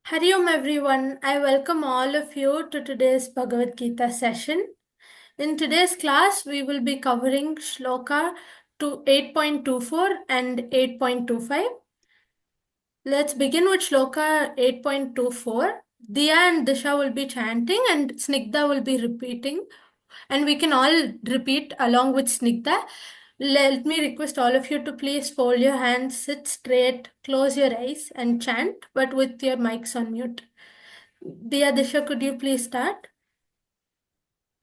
Hari Om everyone, I welcome all of you to today's Bhagavad Gita session. In today's class, we will be covering Shloka to 8.24 and 8.25. Let's begin with Shloka 8.24. Diya and Disha will be chanting and Snigdha will be repeating. And we can all repeat along with Snigdha. Let me request all of you to please fold your hands, sit straight, close your eyes and chant, but with your mics on mute. Diya Disha, could you please start?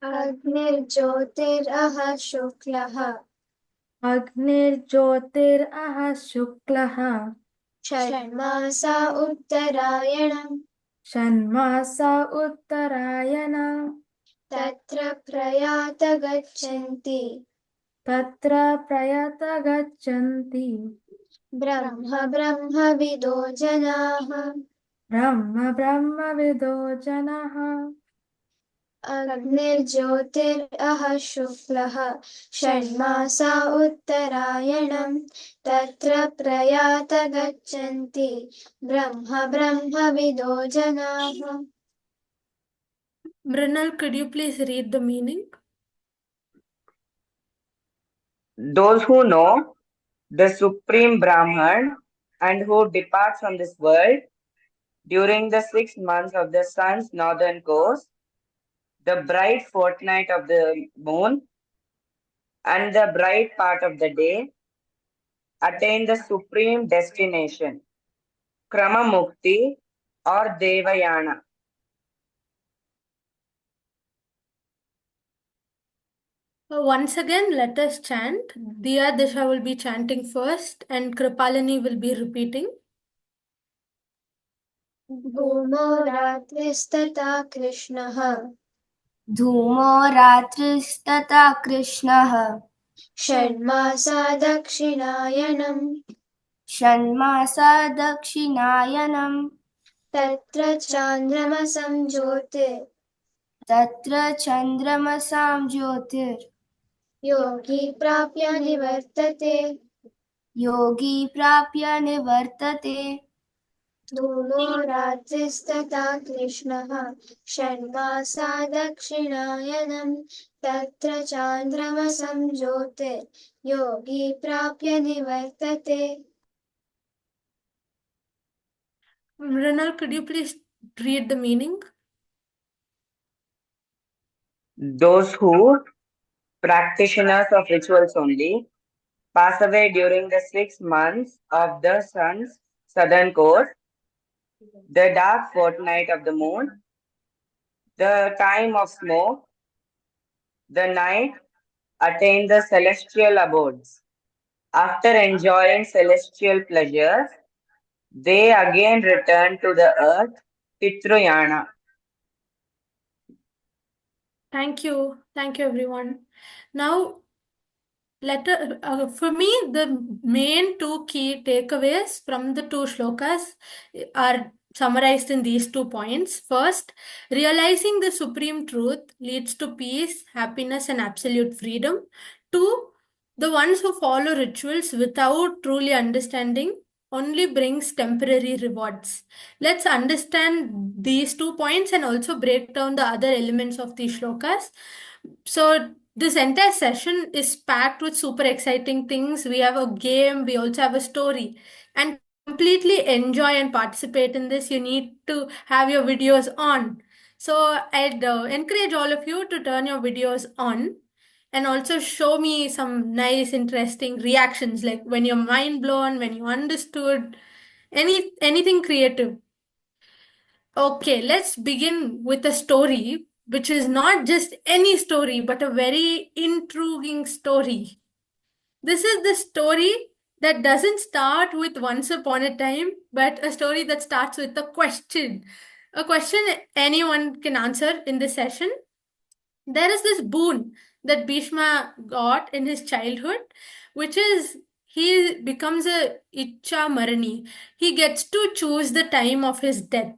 agnir jyotir ahaḥ śhuklaḥ Agnir jyotir śhuklaḥ ṣhaṇ-māsā uttara-ayanam ṣhaṇ-māsā uttarāyaṇam tatra prayātā gachchhanti brahma-vido janāḥ brahma-vido janāḥ agnir jyotir ahaḥ śhuklaḥ ṣhaṇ-māsā uttara-ayanam tatra prayātā gachchhanti brahma-vido janāḥ. Mrinal, could you please read the meaning? Those who know the Supreme Brahman and who depart from this world during the 6 months of the sun's northern course, the bright fortnight of the moon, and the bright part of the day, attain the supreme destination, krama mukti or deva yaana. Once again, let us chant. Diya Disha will be chanting first and Kripalini will be repeating. धूमो रात्रिस्तथा कृष्णः धूमो रात्रिस्तथा कृष्णः षण्मासा दक्षिणायनम् षण्मासा दक्षिणायनम् तत्र चान्द्रमसं ज्योतिर् तत्र चन्द्रमसां ज्योतिर् योगी प्राप्य निवर्तते योगी प्राप्य निवर्तते धूमो रात्रिस्तथा कृष्णः षण्मासा दक्षिणायनम् तत्र चान्द्रमसं ज्योतिर् योगी प्राप्य निवर्तते. Mrinal, could you please read the meaning? Those who, practitioners of rituals only, pass away during the 6 months of the sun's southern course, the dark fortnight of the moon, the time of smoke, the night, attain the celestial abodes. After enjoying celestial pleasures, they again return to the earth, yaana. Thank you. Thank you, everyone. Now, for me, the main two key takeaways from the two shlokas are summarized in these 2 points. First, realizing the supreme truth leads to peace, happiness, and absolute freedom. Two, the ones who follow rituals without truly understanding only brings temporary rewards. Let's understand these 2 points and also break down the other elements of these shlokas. So, this entire session is packed with super exciting things. We have a game, we also have a story. And completely enjoy and participate in this, you need to have your videos on. So I'd encourage all of you to turn your videos on and also show me some nice, interesting reactions, like when you're mind blown, when you understood, anything creative. Okay, let's begin with a story which is not just any story, but a very intriguing story. This is the story that doesn't start with once upon a time, but a story that starts with a question. A question anyone can answer in this session. There is this boon that Bhishma got in his childhood, which is he becomes a Icha Marani. He gets to choose the time of his death.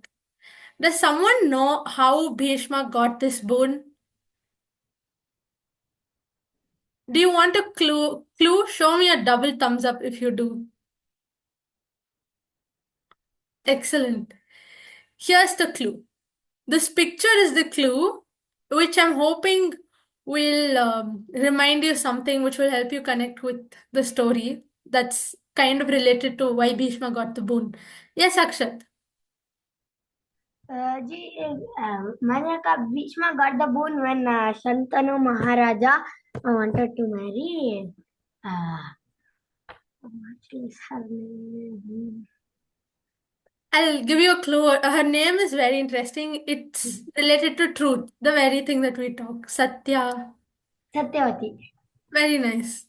Does someone know how Bhishma got this boon? Do you want a clue? Show me a double thumbs up if you do. Excellent. Here's the clue. This picture is the clue, which I'm hoping will remind you something which will help you connect with the story that's kind of related to why Bhishma got the boon. Yes, Akshat. Manaka Bhishma got the boon when Shantanu Maharaja wanted to marry. What is her name? I'll give you a clue. Her name is very interesting. It's related to truth, the very thing that we talk. Satya. Satyavati. Very nice.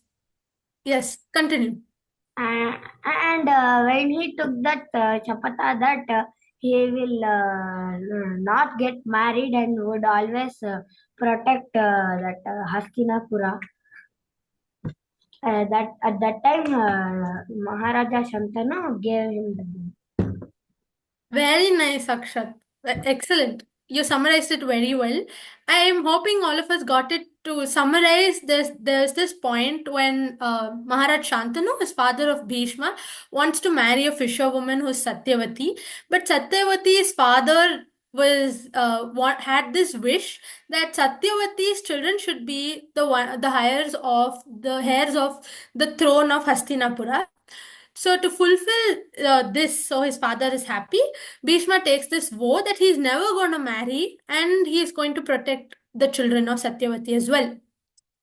Yes, continue. And when he took that chapata that he will not get married and would always protect that Hastinapura. That at that time Maharaja Shantanu gave him the boon. Very nice, Akshat. Excellent. You summarized it very well. I am hoping all of us got it to summarize this. There's this point when Maharaj Shantanu, his father of Bhishma, wants to marry a fisherwoman who's Satyavati. But Satyavati's father was had this wish that Satyavati's children should be the heirs of the throne of Hastinapura. So to fulfill this, so his father is happy, Bhishma takes this vow that he's never going to marry and he is going to protect the children of Satyavati as well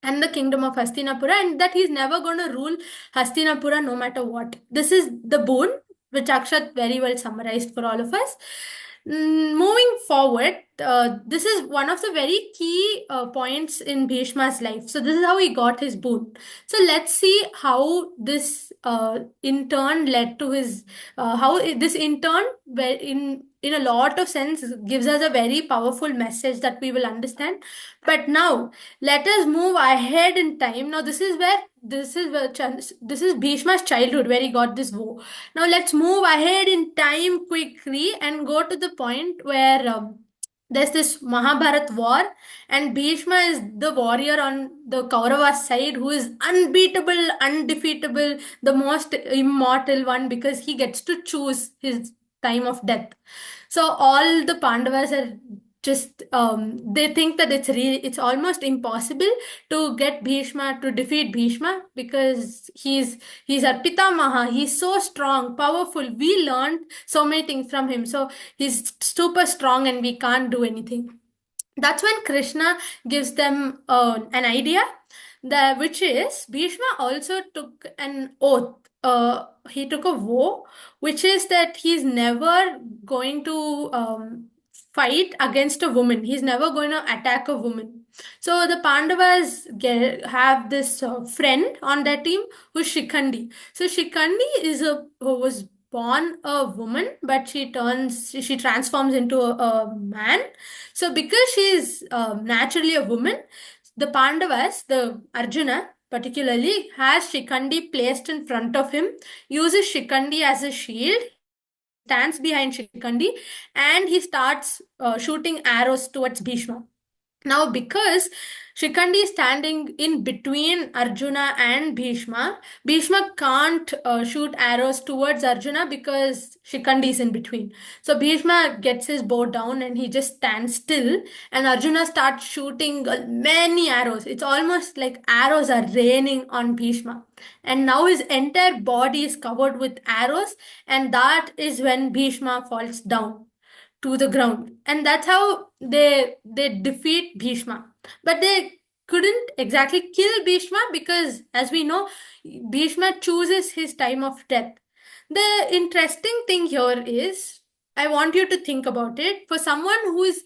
and the kingdom of Hastinapura, and that he's never going to rule Hastinapura no matter what. This is the boon which Akshat very well summarized for all of us. Moving forward, this is one of the very key points in Bhishma's life. So this is how he got his boon. So let's see how this in turn led to his how this in turn in a lot of sense gives us a very powerful message that we will understand. But now let us move ahead in time. Now this is Bhishma's childhood where he got this vow. Now let's move ahead in time quickly and go to the point where there's this Mahabharat war, and Bhishma is the warrior on the Kaurava side who is unbeatable, undefeatable, the most immortal one because he gets to choose his time of death. So all the Pandavas are just they think that it's almost impossible to get Bhishma to defeat Bhishma because he's our Pitamaha. He's so strong, powerful. We learned so many things from him. So he's super strong and we can't do anything. That's when Krishna gives them an idea, which is Bhishma also took an oath. He took a vow, which is that he's never going to fight against a woman. He's never going to attack a woman. So the Pandavas have this friend on their team who's Shikhandi. So Shikhandi was born a woman, but she transforms into a man. So because she's naturally a woman, the Pandavas, the Arjuna particularly, has Shikhandi placed in front of him, uses Shikhandi as a shield, stands behind Shikhandi, and he starts shooting arrows towards Bhishma. Now, because Shikhandi is standing in between Arjuna and Bhishma, Bhishma can't shoot arrows towards Arjuna because Shikhandi is in between. So Bhishma gets his bow down and he just stands still, and Arjuna starts shooting many arrows. It's almost like arrows are raining on Bhishma. And now his entire body is covered with arrows, and that is when Bhishma falls down to the ground, and that's how they defeat Bhishma. But they couldn't exactly kill Bhishma because, as we know, Bhishma chooses his time of death. The interesting thing here is, I want you to think about it. For someone who is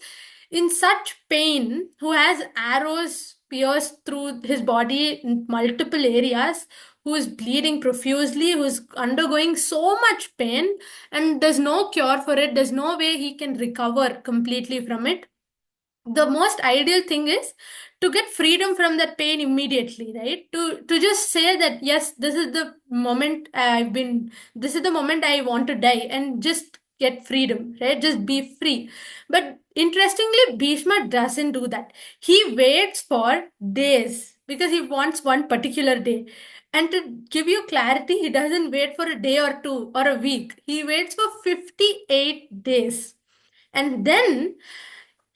in such pain, who has arrows pierced through his body in multiple areas, who is bleeding profusely, who is undergoing so much pain, and there's no cure for it, there's no way he can recover completely from it. The most ideal thing is to get freedom from that pain immediately, right? To just say that, yes, this is the moment this is the moment I want to die, and just get freedom, right? Just be free. But interestingly, Bhishma doesn't do that. He waits for days because he wants one particular day. And to give you clarity, he doesn't wait for a day or two or a week. He waits for 58 days. And then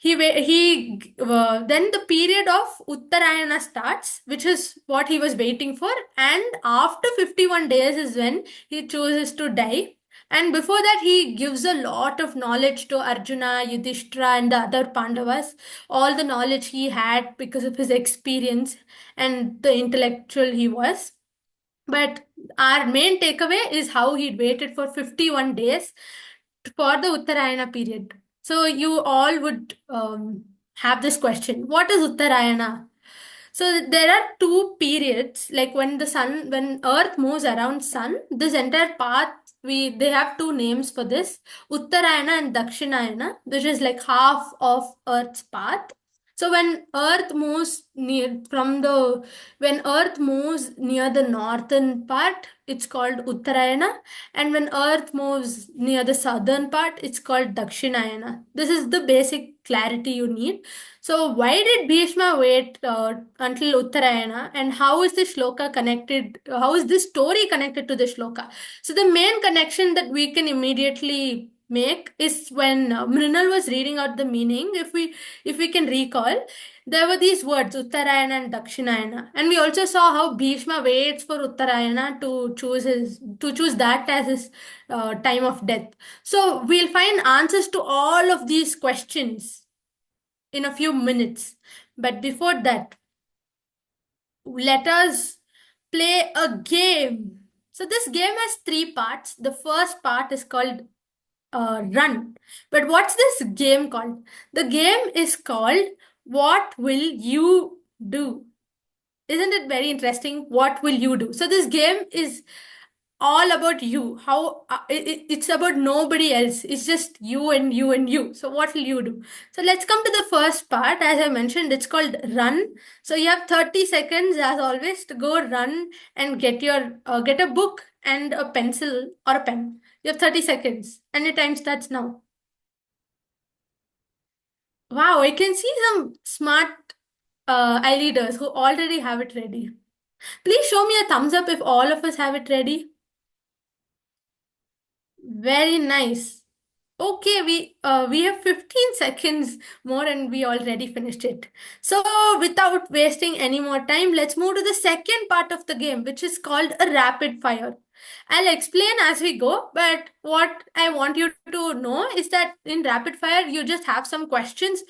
then the period of uttarāyaṇa starts, which is what he was waiting for. And after 51 days is when he chooses to die. And before that, he gives a lot of knowledge to Arjuna, Yudhishthira, and the other Pandavas. All the knowledge he had because of his experience and the intellectual he was. But our main takeaway is how he waited for 51 days for the Uttarayana period. So you all would have this question: what is Uttarayana? So there are two periods, like when Earth moves around sun, this entire path, they have two names for this: Uttarayana and Dakshinayana, which is like half of Earth's path. So when Earth moves when Earth moves near the northern part, it's called Uttarayana, and when Earth moves near the southern part, it's called Dakshinayana. This is the basic clarity you need. So why did Bhishma wait until Uttarayana, and how is this shloka connected? How is this story connected to the shloka? So the main connection that we can immediately make is when Mrinal was reading out the meaning. If we can recall, there were these words Uttarayana and Dakshinayana, and we also saw how Bhishma waits for Uttarayana to choose that as his time of death. So we'll find answers to all of these questions in a few minutes. But before that, let us play a game. So this game has three parts. The first part is called run. But what's this game called? The game is called What Will You Do? Isn't it very interesting? What will you do? So this game is all about you. It's about nobody else. It's just you and you and you. So what will you do? So let's come to the first part. As I mentioned, it's called run. So you have 30 seconds as always to go run and get a book and a pencil or a pen. You have 30 seconds and your time starts now. Wow, I can see some smart eye leaders who already have it ready. Please show me a thumbs up if all of us have it ready. Very nice. Okay, we have 15 seconds more and we already finished it. So without wasting any more time, let's move to the second part of the game, which is called a rapid fire. I'll explain as we go, but what I want you to know is that in rapid fire, you just have some questions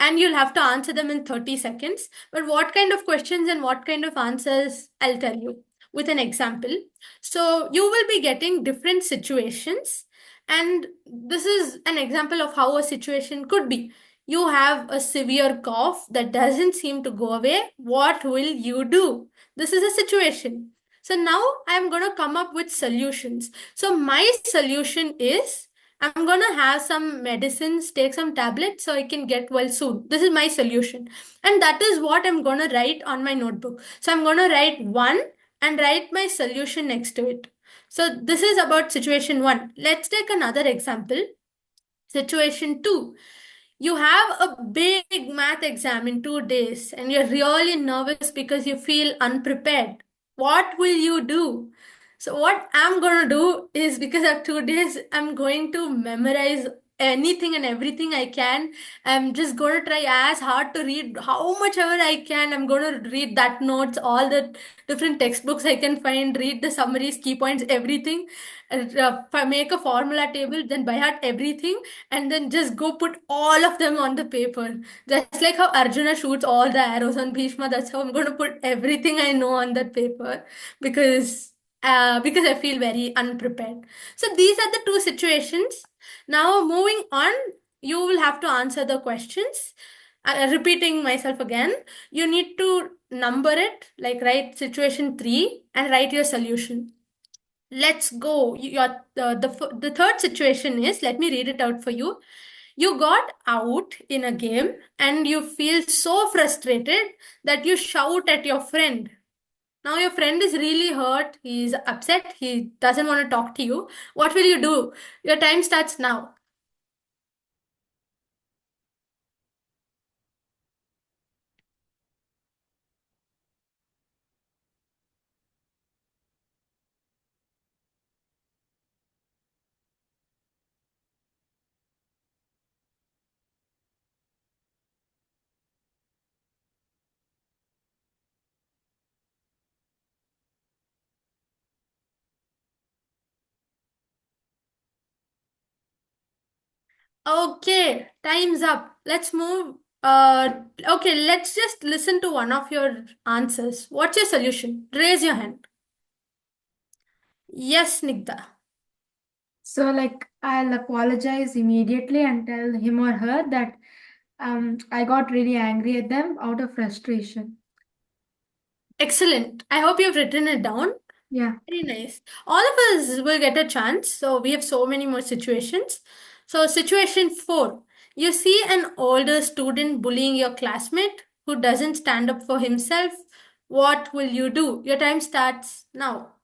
and you'll have to answer them in 30 seconds. But what kind of questions and what kind of answers, I'll tell you with an example. So you will be getting different situations, and this is an example of how a situation could be. You have a severe cough that doesn't seem to go away. What will you do? This is a situation. So now I'm going to come up with solutions. So my solution is I'm going to have some medicines, take some tablets so I can get well soon. This is my solution. And that is what I'm going to write on my notebook. So I'm going to write one and write my solution next to it. So this is about situation one. Let's take another example. Situation two. You have a big math exam in 2 days and you're really nervous because you feel unprepared. What will you do? So what I'm going to do is, because of 2 days, I'm going to memorize anything and everything I can. I'm just going to try as hard to read how much ever I can. I'm going to read that notes, all the different textbooks I can find, read the summaries, key points, everything, make a formula table, then by heart everything, and then just go put all of them on the paper. Just like how Arjuna shoots all the arrows on Bhishma, that's how I'm going to put everything I know on that paper, because I feel very unprepared. So these are the two situations. Now moving on, you will have to answer the questions. Repeating myself again, you need to number it, like write situation 3 and write your solution. Let's go. The third situation is, let me read it out for you. You got out in a game and you feel so frustrated that you shout at your friend. Now your friend is really hurt. He's upset. He doesn't want to talk to you. What will you do? Your time starts now. Okay, time's up. Let's move. Okay, let's just listen to one of your answers. What's your solution? Raise your hand. Yes, Nigda. So, like, I'll apologize immediately and tell him or her that I got really angry at them out of frustration. Excellent. I hope you've written it down. Yeah. Very nice. All of us will get a chance. So we have so many more situations. So, situation 4. You see an older student bullying your classmate who doesn't stand up for himself. What will you do? Your time starts now.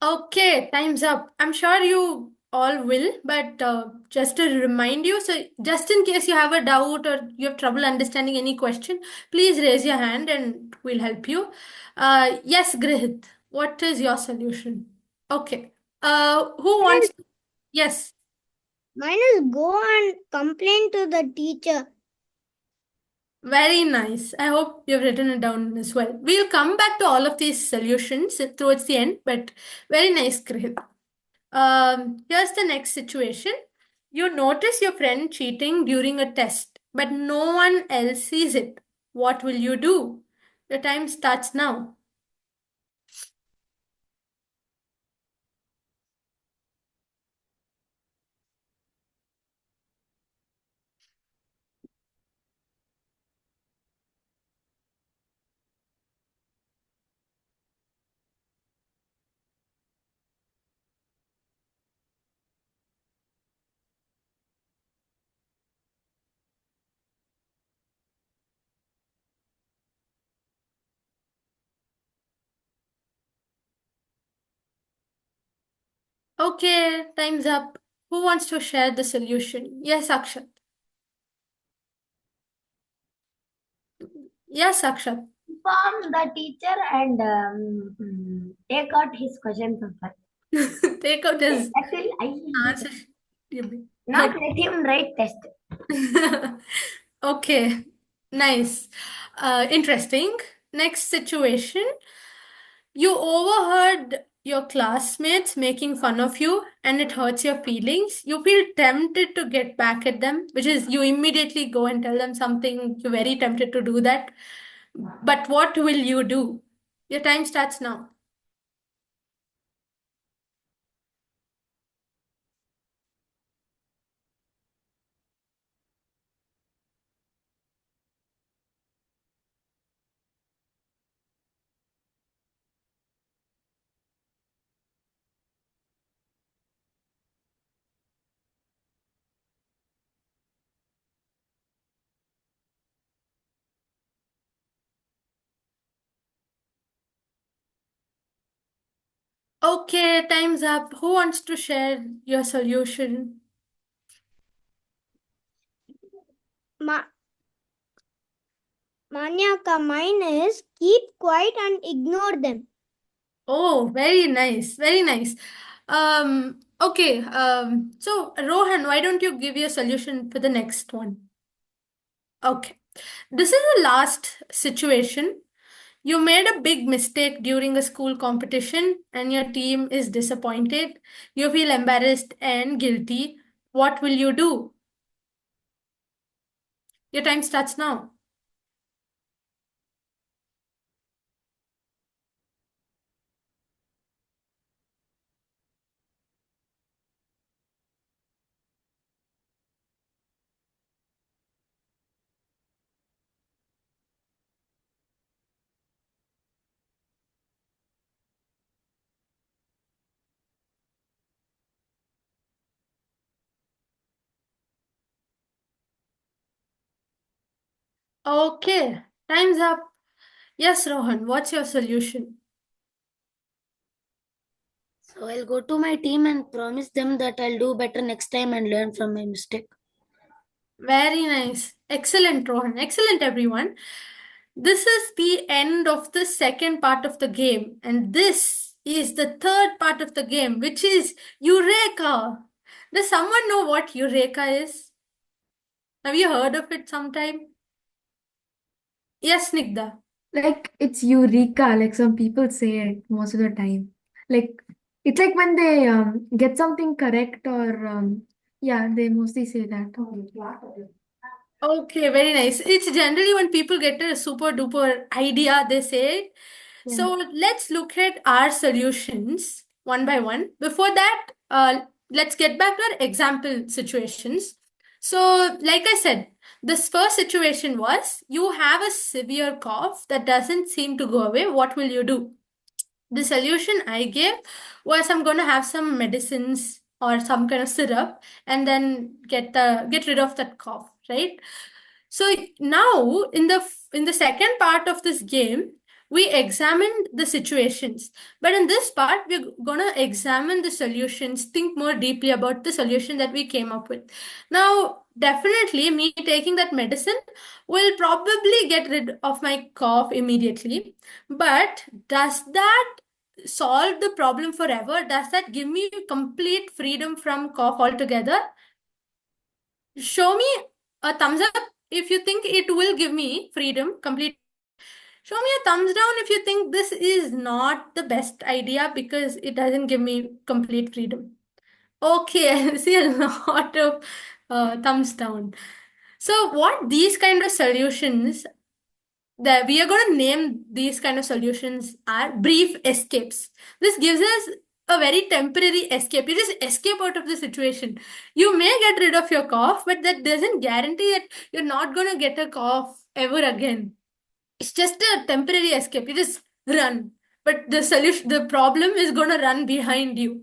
Okay, time's up. I'm sure you all will, but just to remind you, so just in case you have a doubt or you have trouble understanding any question, please raise your hand and we'll help you. Yes, Grihit, what is your solution? Okay. Who wants to? Yes. Mine is go and complain to the teacher. Very nice. I hope you've written it down as well. We'll come back to all of these solutions towards the end, but very nice, Grihit. Here's the next situation. You notice your friend cheating during a test, but no one else sees it. What will you do? Your time starts now. Okay, time's up. Who wants to share the solution? Yes, Akshat. Yes, Akshat. Inform the teacher and take out his question paper. Take out his Actually, answer. not let him write test. Okay, nice. Interesting. Next situation. You overheard your classmates making fun of you and it hurts your feelings. You feel tempted to get back at them, which is you immediately go and tell them something. You're very tempted to do that. But what will you do? Your time starts now. Okay, time's up. Who wants to share your solution? Manyaka, mine is keep quiet and ignore them. Oh, very nice. Very nice. Okay. So Rohan, why don't you give your solution for the next one? Okay. This is the last situation. You made a big mistake during a school competition and your team is disappointed. You feel embarrassed and guilty. What will you do? Your time starts now. Okay, time's up. Yes, Rohan, what's your solution? So I'll go to my team and promise them that I'll do better next time and learn from my mistake. Very nice. Excellent, Rohan. Excellent, everyone. This is the end of the second part of the game. And this is the third part of the game, which is Eureka. Does someone know what Eureka is? Have you heard of it sometime? Yes, Snigdha. Like it's eureka, like some people say it most of the time. Like it's like when they get something correct or yeah, they mostly say that. Okay, very nice. It's generally when people get a super duper idea, they say it. Yeah. So let's look at our solutions one by one. Before that, let's get back to our example situations. So, like I said, this first situation was you have a severe cough that doesn't seem to go away. What will you do? The solution I gave was I'm going to have some medicines or some kind of syrup and then get rid of that cough, right? So now in the second part of this game, we examined the situations, but in this part we're gonna examine the solutions, think more deeply about the solution that we came up with. Now, definitely me taking that medicine will probably get rid of my cough immediately, but does that solve the problem forever? Does that give me complete freedom from cough altogether? Show me a thumbs up if you think it will give me freedom complete. Show me a thumbs down if you think this is not the best idea because it doesn't give me complete freedom. Okay, I see a lot of thumbs down. So what these kind of solutions that we are going to name these kind of solutions are brief escapes. This gives us a very temporary escape. You just escape out of the situation. You may get rid of your cough, but that doesn't guarantee that you're not going to get a cough ever again. It's just a temporary escape. You just run, but the problem is going to run behind you.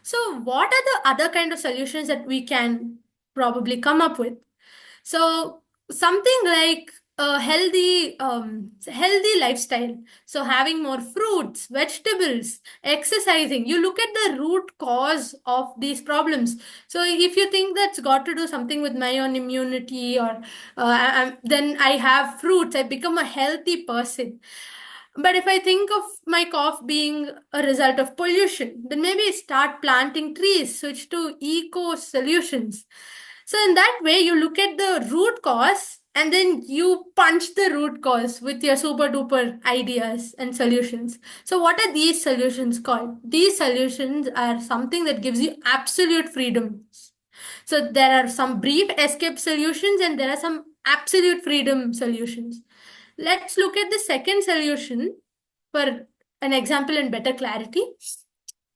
So what are the other kind of solutions that we can probably come up with? So something like a healthy lifestyle. So having more fruits, vegetables, exercising. You look at the root cause of these problems. So if you think that's got to do something with my own immunity or then I have fruits, I become a healthy person. But if I think of my cough being a result of pollution, then maybe start planting trees, switch to eco solutions. So in that way, you look at the root cause and then you punch the root cause with your super duper ideas and solutions. So what are these solutions called? These solutions are something that gives you absolute freedom. So there are some brief escape solutions and there are some absolute freedom solutions. Let's look at the second solution for an example and better clarity.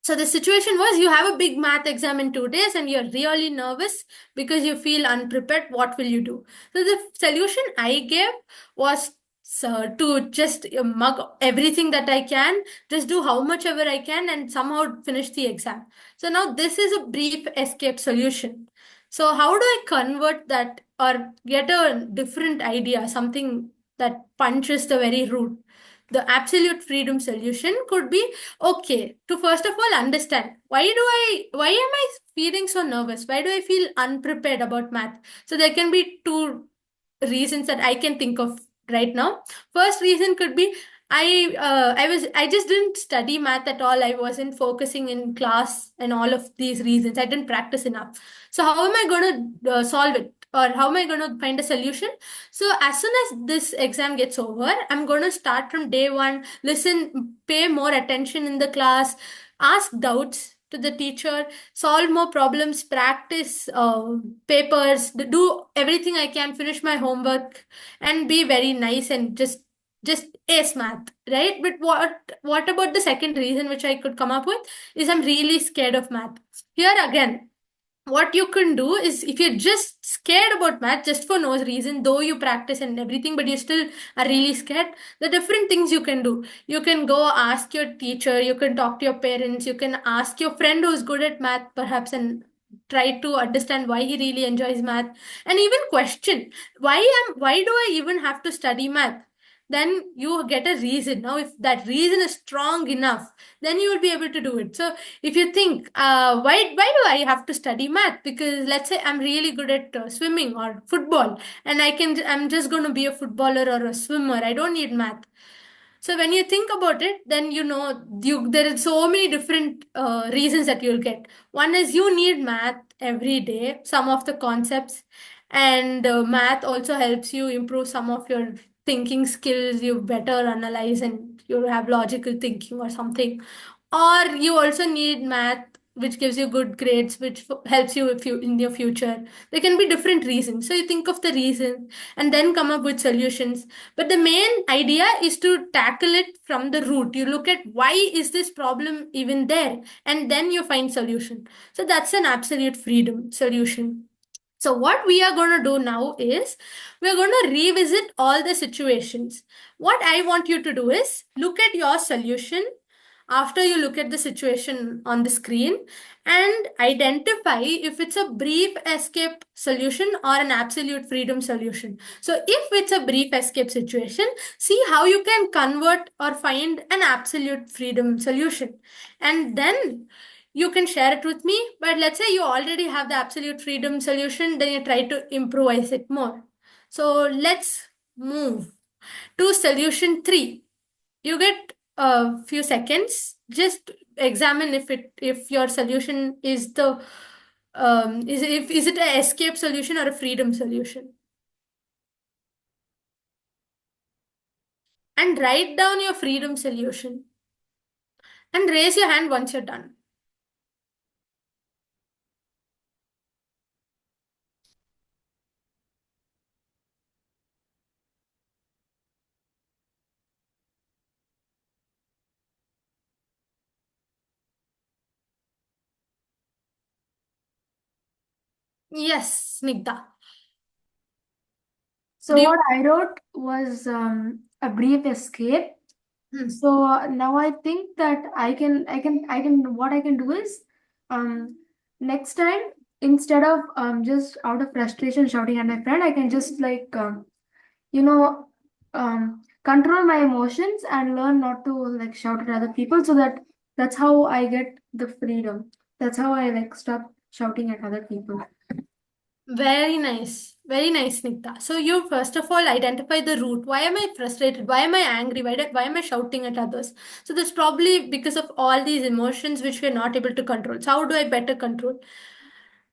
So the situation was you have a big math exam in 2 days and you're really nervous because you feel unprepared. What will you do? So the solution I gave was to just mug everything that I can, just do how much ever I can and somehow finish the exam. So now this is a brief escape solution. So how do I convert that or get a different idea, something that punches the very root? The absolute freedom solution could be, okay, to first of all understand why am I feeling so nervous? Why do I feel unprepared about math? So there can be two reasons that I can think of right now. First reason could be I just didn't study math at all. I wasn't focusing in class and all of these reasons. I didn't practice enough. So how am I going to solve it? Or how am I going to find a solution? So as soon as this exam gets over, I'm going to start from day one, listen, pay more attention in the class, ask doubts to the teacher, solve more problems, practice papers, do everything I can, finish my homework, and be very nice and just ace math, right? But what about the second reason which I could come up with is I'm really scared of math. Here again, what you can do is if you're just scared about math just for no reason, though you practice and everything, but you still are really scared, the different things you can do. You can go ask your teacher, you can talk to your parents, you can ask your friend who's good at math perhaps and try to understand why he really enjoys math and even question why do I even have to study math? then you get a reason. Now, if that reason is strong enough, then you will be able to do it. So if you think, why do I have to study math? Because let's say I'm really good at swimming or football, and I'm just going to be a footballer or a swimmer. I don't need math. So when you think about it, then there are so many different reasons that you'll get. One is you need math every day, some of the concepts, and math also helps you improve some of your thinking skills. You better analyze and you have logical thinking or something. Or you also need math, which gives you good grades, which helps you if you in your future. There can be different reasons. So you think of the reason and then come up with solutions. But the main idea is to tackle it from the root. You look at why is this problem even there, and then you find solution. So that's an absolute freedom solution. So what we are going to do now is we are going to revisit all the situations. What I want you to do is look at your solution after you look at the situation on the screen and identify if it's a brief escape solution or an absolute freedom solution. So if it's a brief escape situation, see how you can convert or find an absolute freedom solution. And then you can share it with me. But let's say you already have the absolute freedom solution, then you try to improvise it more. So let's move to solution 3. You get a few seconds. Just examine if your solution is is it an escape solution or a freedom solution. And write down your freedom solution. And raise your hand once you're done. Yes, Snigdha. So what I wrote was a brief escape. So now I think that what I can do is next time, instead of just out of frustration shouting at my friend, I can just you know control my emotions and learn not to like shout at other people, so that's how I get the freedom. That's how I like stop shouting at other people. Very nice. Very nice, Nikta. So you first of all identify the root. Why am I frustrated? Why am I angry? Why am I shouting at others? So that's probably because of all these emotions which we're not able to control. So how do I better control?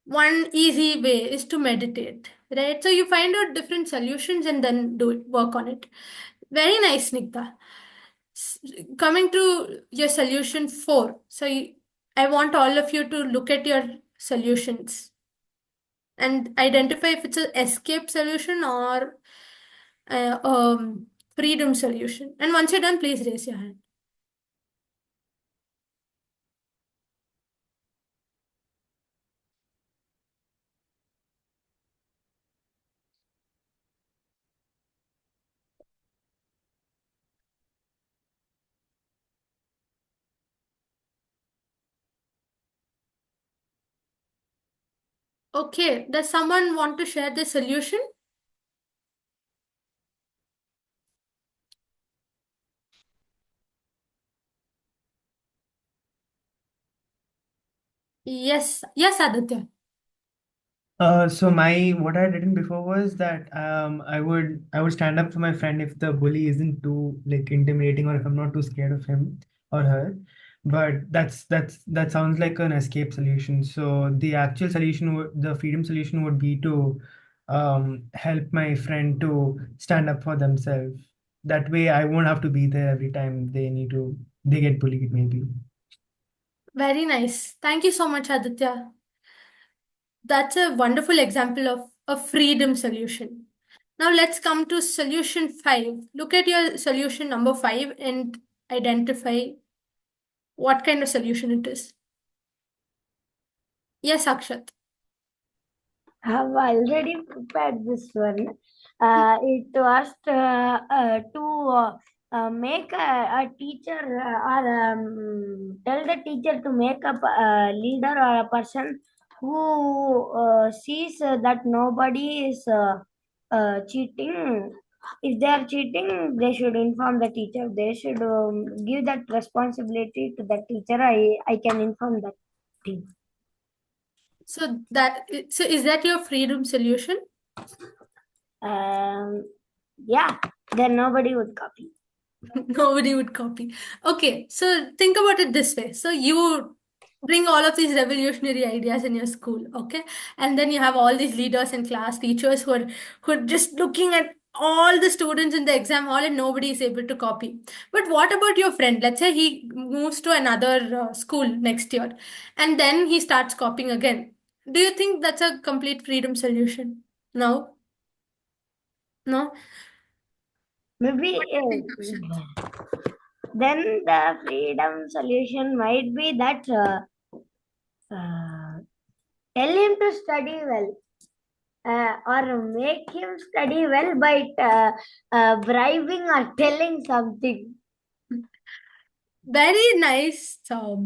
One easy way is to meditate, right? So you find out different solutions and then work on it. Very nice, Nikta. Coming to your solution 4. So I want all of you to look at your solutions and identify if it's an escape solution or freedom solution. And once you're done, please raise your hand. Okay, does someone want to share the solution? Yes, Aditya. So what I had written before was that I would stand up for my friend if the bully isn't too like intimidating, or if I'm not too scared of him or her. But that sounds like an escape solution. So the actual solution, the freedom solution, would be to help my friend to stand up for themselves. That way, I won't have to be there every time they get bullied, maybe. Very nice. Thank you so much, Aditya. That's a wonderful example of a freedom solution. Now let's come to solution 5. Look at your solution number 5 and identify what kind of solution it is. Yes, Akshat. Have already prepared this one. It was to make a teacher tell the teacher to make up a leader or a person who sees that nobody is cheating if they are cheating, they should inform the teacher. They should give that responsibility to the teacher. I can inform that thing. So is that your freedom solution? Yeah, then nobody would copy. Nobody would copy. Okay, so think about it this way. So you bring all of these revolutionary ideas in your school, okay? And then you have all these leaders in class, teachers who are just looking at all the students in the exam hall and nobody is able to copy. But what about your friend? Let's say he moves to another school next year and then he starts copying again. Do you think that's a complete freedom solution? No? No? Maybe What do you think, Akshat? then the freedom solution might be that tell him to study well. Or make him study well by bribing or telling something. Very nice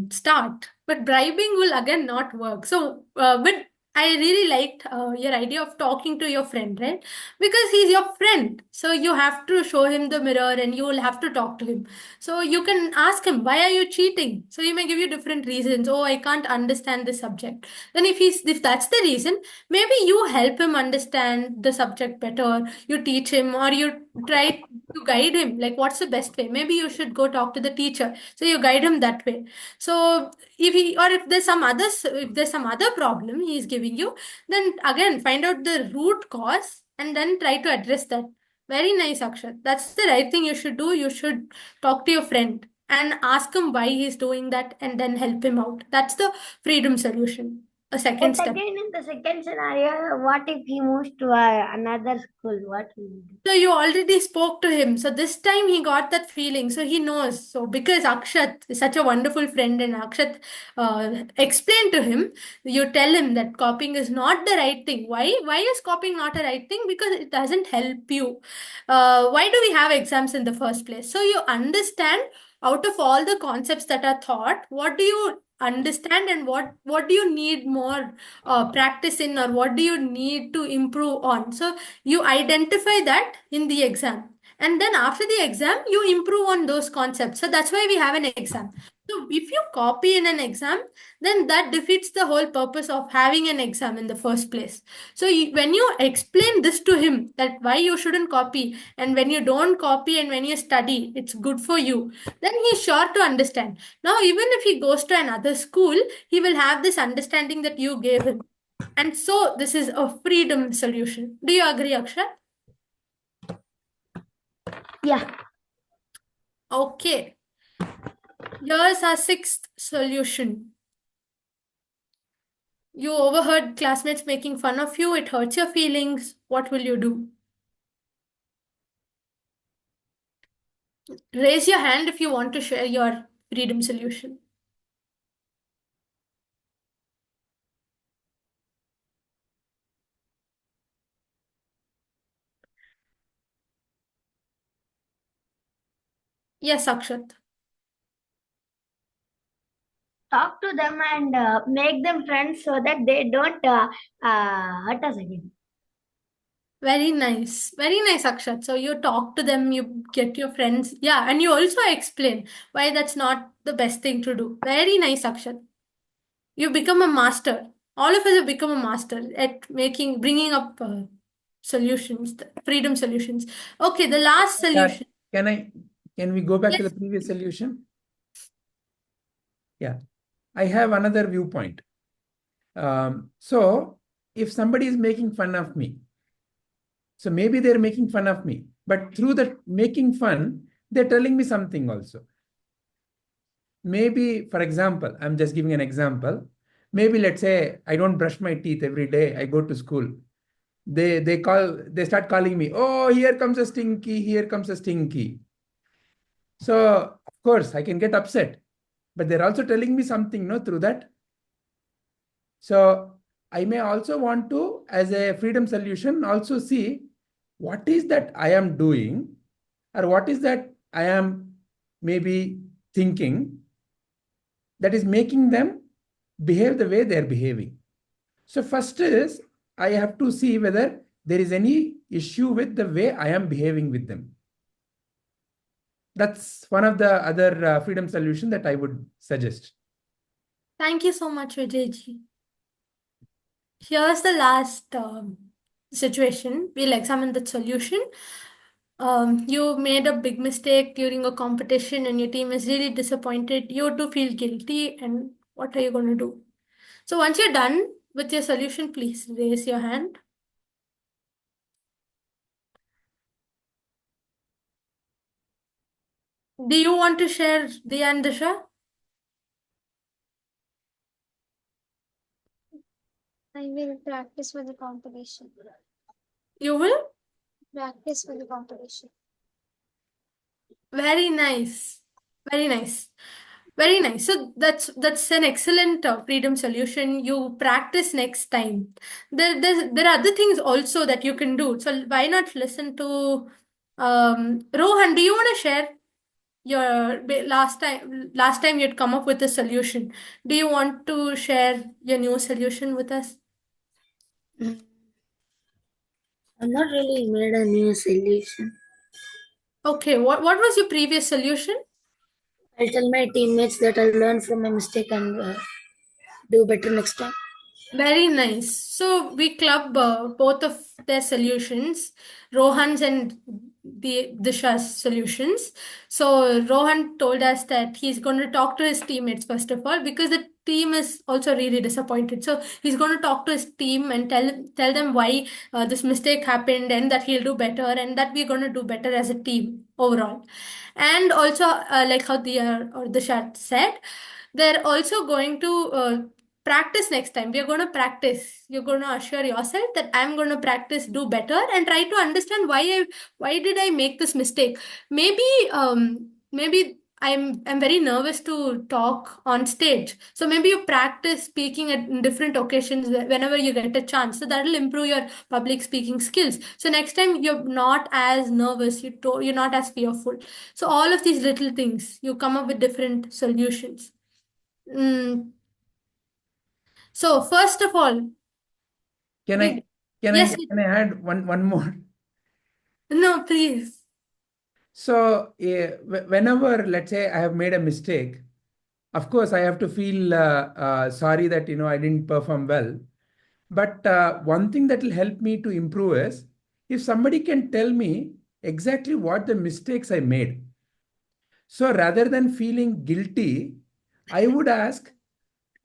start, but bribing will again not work. So, but I really liked your idea of talking to your friend, right? Because he's your friend. So you have to show him the mirror and you will have to talk to him. So you can ask him, why are you cheating? So he may give you different reasons. Oh, I can't understand the subject. Then if that's the reason, maybe you help him understand the subject better. You teach him or you try to guide him. Like, what's the best way? Maybe you should go talk to the teacher. So you guide him that way. So if there's some other problem he is giving you, then again find out the root cause and then try to address that. Very nice, Akshat. That's the right thing you should do. You should talk to your friend and ask him why he's doing that and then help him out. That's the freedom solution. A second But step. again, in the second scenario, what if he moves to another school? What will he do? So you already spoke to him. So this time he got that feeling. So he knows. So because Akshat is such a wonderful friend and Akshat explained to him, you tell him that copying is not the right thing. Why? Why is copying not a right thing? Because it doesn't help you. Why do we have exams in the first place? So you understand out of all the concepts that are taught, what do you understand and what do you need more practice in, or what do you need to improve on? So you identify that in the exam, and then after the exam you improve on those concepts. So that's why we have an exam. So if you copy in an exam, then that defeats the whole purpose of having an exam in the first place. So when you explain this to him, that why you shouldn't copy, and when you don't copy and when you study it's good for you, then he's sure to understand. Now even if he goes to another school, he will have this understanding that you gave him. And so this is a freedom solution. Do you agree, Akshar? Yeah. Okay. Here's our sixth solution. You overheard classmates making fun of you. It hurts your feelings. What will you do? Raise your hand if you want to share your freedom solution. Yes, Akshat. Talk to them and make them friends so that they don't hurt us again. Very nice. Very nice, Akshat. So you talk to them, you get your friends. Yeah, and you also explain why that's not the best thing to do. Very nice, Akshat. You become a master. All of us have become a master at bringing up solutions, freedom solutions. Okay, the last solution. Can we go back to the previous solution? Yeah, I have another viewpoint. So if somebody is making fun of me, so maybe they're making fun of me, but through that making fun, they're telling me something also. Maybe, for example, I'm just giving an example. Maybe let's say I don't brush my teeth every day. I go to school. They start calling me, oh, here comes a stinky, here comes a stinky. So of course I can get upset, but they're also telling me something, no, through that. So I may also want to, as a freedom solution, also see what is that I am doing, or what is that I am maybe thinking that is making them behave the way they're behaving. So first is I have to see whether there is any issue with the way I am behaving with them. That's one of the other freedom solution that I would suggest. Thank you so much, Vijayji. Here's the last situation. We'll examine the solution. You made a big mistake during a competition and your team is really disappointed. You too feel guilty, and what are you going to do? So once you're done with your solution, please raise your hand. Do you want to share, Diya and Disha? I will practice for the competition. You will? Practice for the competition. Very nice. Very nice. Very nice. So that's an excellent freedom solution. You practice next time. There are other things also that you can do. So why not listen to Rohan? Do you want to share your last time you'd come up with a solution? Do you want to share your new solution with us? I've not really made a new solution. Okay, what was your previous solution? I'll tell my teammates that I'll learn from my mistake and do better next time. Very nice. So we club both of their solutions, Rohan's and Disha's solutions. So Rohan told us that he's going to talk to his teammates first of all, because the team is also really disappointed. So he's going to talk to his team and tell them why this mistake happened and that he'll do better and that we're going to do better as a team overall. And also, like how Disha said, they're also going to practice next time. We're going to practice. You're going to assure yourself that I'm going to practice, do better, and try to understand why did I make this mistake. Maybe I'm very nervous to talk on stage. So maybe you practice speaking at different occasions whenever you get a chance. So that'll improve your public speaking skills. So next time you're not as nervous, you're not as fearful. So all of these little things, you come up with different solutions. So first of all, Can I add one more? No, please. So whenever, let's say, I have made a mistake, of course I have to feel sorry that I didn't perform well. But one thing that will help me to improve is if somebody can tell me exactly what the mistakes I made. So rather than feeling guilty, I would ask,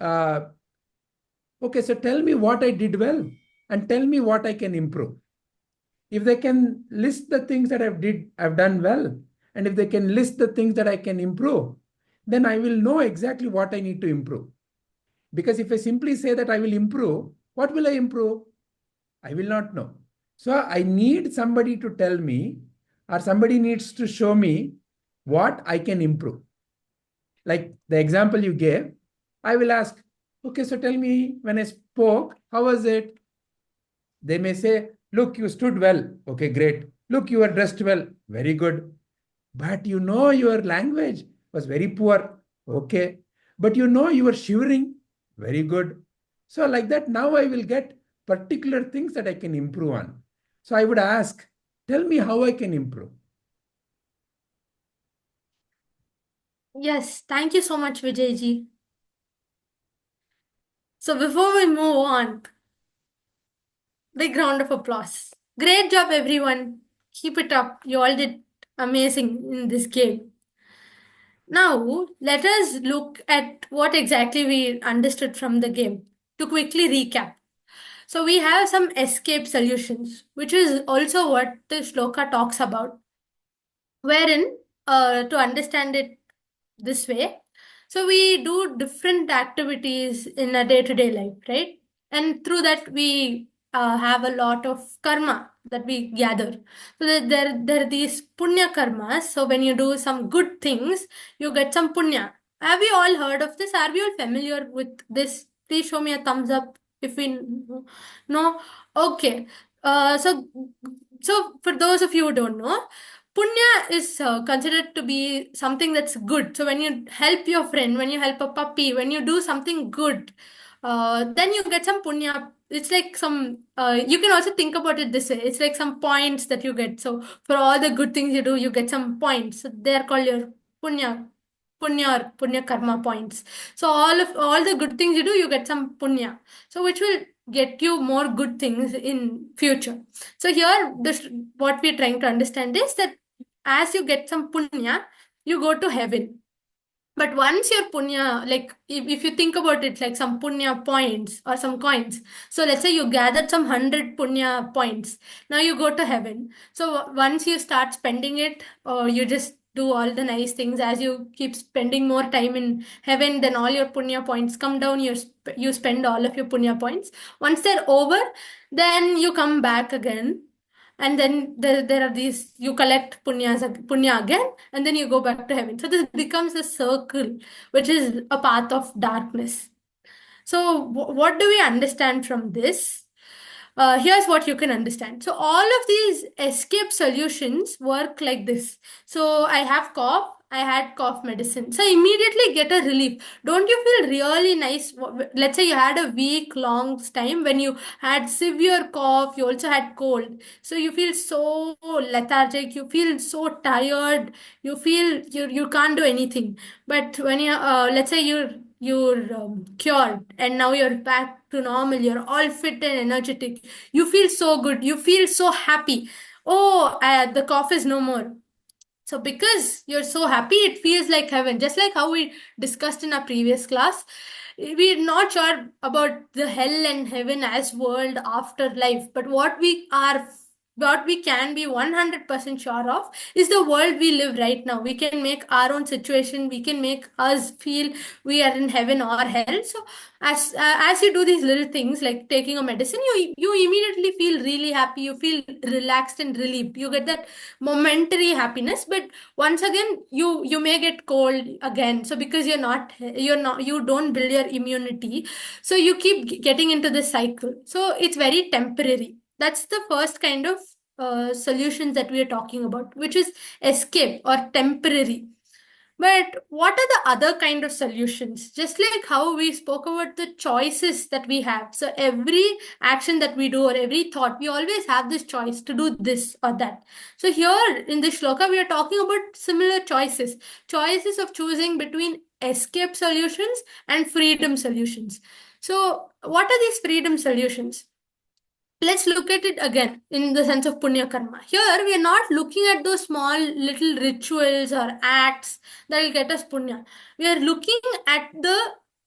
okay, so tell me what I did well and tell me what I can improve. If they can list the things that I've done well, and if they can list the things that I can improve, then I will know exactly what I need to improve. Because if I simply say that I will improve, what will I improve? I will not know. So I need somebody to tell me, or somebody needs to show me what I can improve. Like the example you gave, I will ask, okay, so tell me when I spoke, how was it? They may say, look, you stood well. Okay, great. Look, you were dressed well. Very good. But your language was very poor. Okay. But you were shivering. Very good. So like that, now I will get particular things that I can improve on. So I would ask, tell me how I can improve. Yes, thank you so much, Vijayji. So before we move on, big round of applause. Great job, everyone. Keep it up. You all did amazing in this game. Now, let us look at what exactly we understood from the game to quickly recap. So we have some escape solutions, which is also what the shloka talks about, wherein to understand it this way, so we do different activities in a day-to-day life, right? And through that we have a lot of karma that we gather. So there are these punya karmas. So when you do some good things, you get some punya. Have you all heard of this? Are we all familiar with this? Please show me a thumbs up if we know. Okay. So for those of you who don't know, punya is considered to be something that's good. So when you help your friend, when you help a puppy, when you do something good, then you get some punya it's like some, you can also think about it this way. It's like some points that you get. So for all the good things you do, you get some points. So they're called your punya karma points. So all the good things you do, you get some punya. So which will get you more good things in future. So here, what we're trying to understand is that as you get some punya, you go to heaven. But once your punya, like if you think about it, like some punya points or some coins. So let's say you gathered some 100 punya points. Now you go to heaven. So once you start spending it, or you just do all the nice things, as you keep spending more time in heaven, then all your punya points come down. You spend all of your punya points. Once they're over, then you come back again. And then there are these, you collect punya again, and then you go back to heaven. So this becomes a circle, which is a path of darkness. So what do we understand from this? Here's what you can understand. So all of these escape solutions work like this. So I have cough, I had cough medicine. So immediately get a relief. Don't you feel really nice? Let's say you had a week long time when you had severe cough, you also had cold. So you feel so lethargic, you feel so tired, you feel you can't do anything. But when you, let's say you're cured and now you're back to normal, you're all fit and energetic, you feel so good, you feel so happy. Oh, the cough is no more. So because you're so happy, it feels like heaven. Just like how we discussed in our previous class, we're not sure about the hell and heaven as world after life, but what we can be 100% sure of is the world we live right now. We can make our own situation, we can make us feel we are in heaven or hell. So as you do these little things like taking a medicine, you immediately feel really happy, you feel relaxed and relieved, you get that momentary happiness. But once again, you may get cold again. So because you don't build your immunity, so you keep getting into this cycle. So it's very temporary. That's the first kind of solutions that we are talking about, which is escape or temporary. But what are the other kind of solutions? Just like how we spoke about the choices that we have. So every action that we do or every thought, we always have this choice to do this or that. So here in this shloka, we are talking about similar choices. Choices of choosing between escape solutions and freedom solutions. So what are these freedom solutions? Let's look at it again in the sense of punya karma. Here we are not looking at those small little rituals or acts that will get us punya. We are looking at the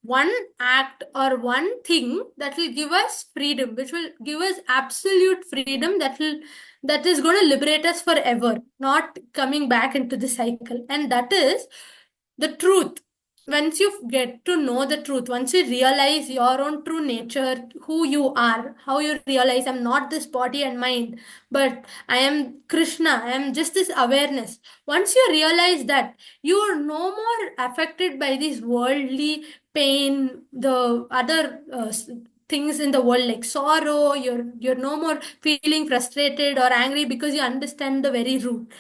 one act or one thing that will give us freedom, which will give us absolute freedom, that is going to liberate us forever, not coming back into the cycle. And that is the truth. Once you get to know the truth, once you realize your own true nature, who you are, how you realize I'm not this body and mind, but I am Krishna, I am just this awareness. Once you realize that, you are no more affected by this worldly pain, the other things in the world like sorrow, you're no more feeling frustrated or angry because you understand the very root.